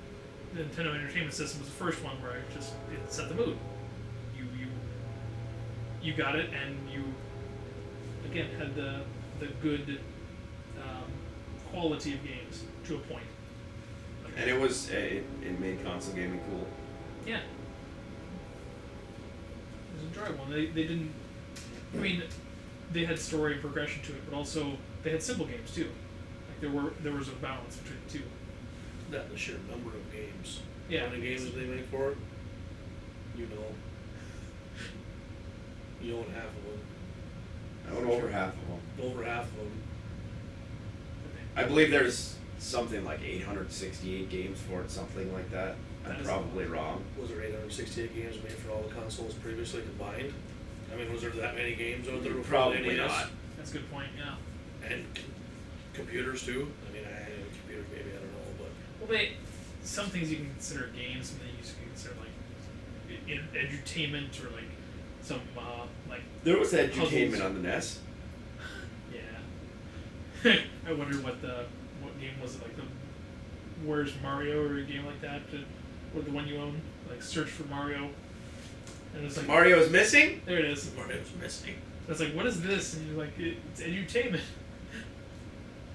Nintendo Entertainment System was the first one where it set the mood. You got it, and you again had the good quality of games to a point. And it made console gaming cool. Yeah, it was enjoyable. And they didn't. I mean, they had story and progression to it, but also they had simple games too. Like there was a balance between the two. That and the sheer number of games. Yeah. How many games they make for it? You own half of them. I own over half of them. Over half of them. I believe there's something like 868 games for it, something like that. I'm That is probably wrong. Was there 868 games made for all the consoles previously combined? I mean, was there that many games out there before Probably the NES? not. That's a good point. Yeah. And computers too? I mean, computers maybe, I don't know, but... Well, some things you can consider games, some things you can consider like edutainment or like some like. There was edutainment puzzles. on the NES. Yeah. I wonder what game was it, like the Where's Mario or a game like that, or the one you own, like Search for Mario, and it's like Mario is missing? there it is. Mario's missing. And it's like, what is this? And you're like, it's edutainment.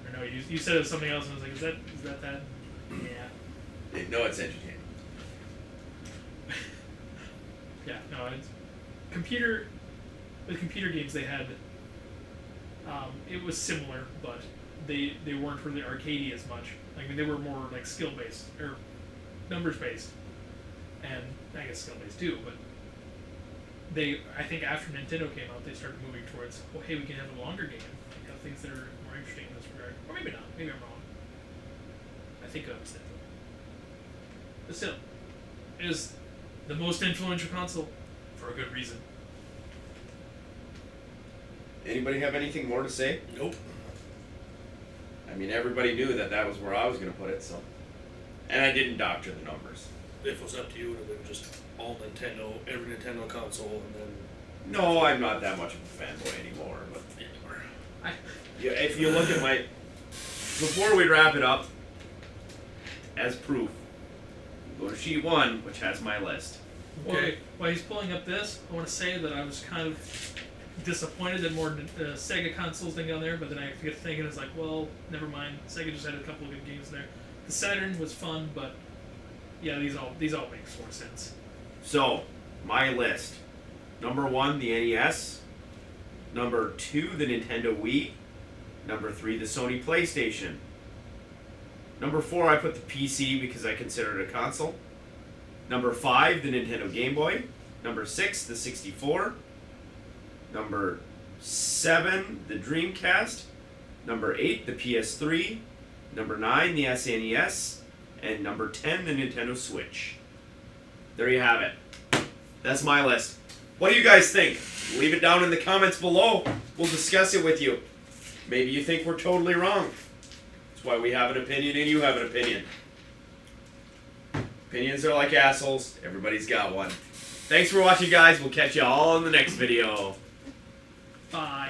Or no, you said it was something else, and I was like, is that? Yeah. No, it's edutainment. Yeah, no, it's with computer games they had, it was similar, but they weren't really arcadey as much. I mean, they were more like skill based or numbers based, and I guess skill based too. But I think after Nintendo came out, they started moving towards, well, hey, we can have a longer game, like have things that are more interesting in this regard, or maybe not. Maybe I'm wrong. I think I understand. But still, it is the most influential console for a good reason. Anybody have anything more to say? Nope. I mean, everybody knew that was where I was going to put it, so. And I didn't doctor the numbers. If it was up to you, it would have been just all Nintendo, every Nintendo console, and then. No, I'm not that much of a fanboy anymore, but. I, Yeah, if you look at my. Before we wrap it up, as proof, go to sheet 1, which has my list. Okay. While he's pulling up this, I want to say that I was kind of disappointed that more Sega consoles didn't get on there, but then I get thinking, it's like, well, never mind. Sega just had a couple of good games there. The Saturn was fun, but yeah, these all make sort of sense. So, my list. Number 1, the NES. Number 2, the Nintendo Wii. Number 3, the Sony PlayStation. Number 4, I put the PC because I consider it a console. Number 5, the Nintendo Game Boy. Number 6, the 64. Number 7, the Dreamcast. Number 8, the PS3. Number 9, the SNES. And number 10, the Nintendo Switch. There you have it. That's my list. What do you guys think? Leave it down in the comments below. We'll discuss it with you. Maybe you think we're totally wrong. That's why we have an opinion and you have an opinion. Opinions are like assholes. Everybody's got one. Thanks for watching, guys. We'll catch you all in the next video. Bye.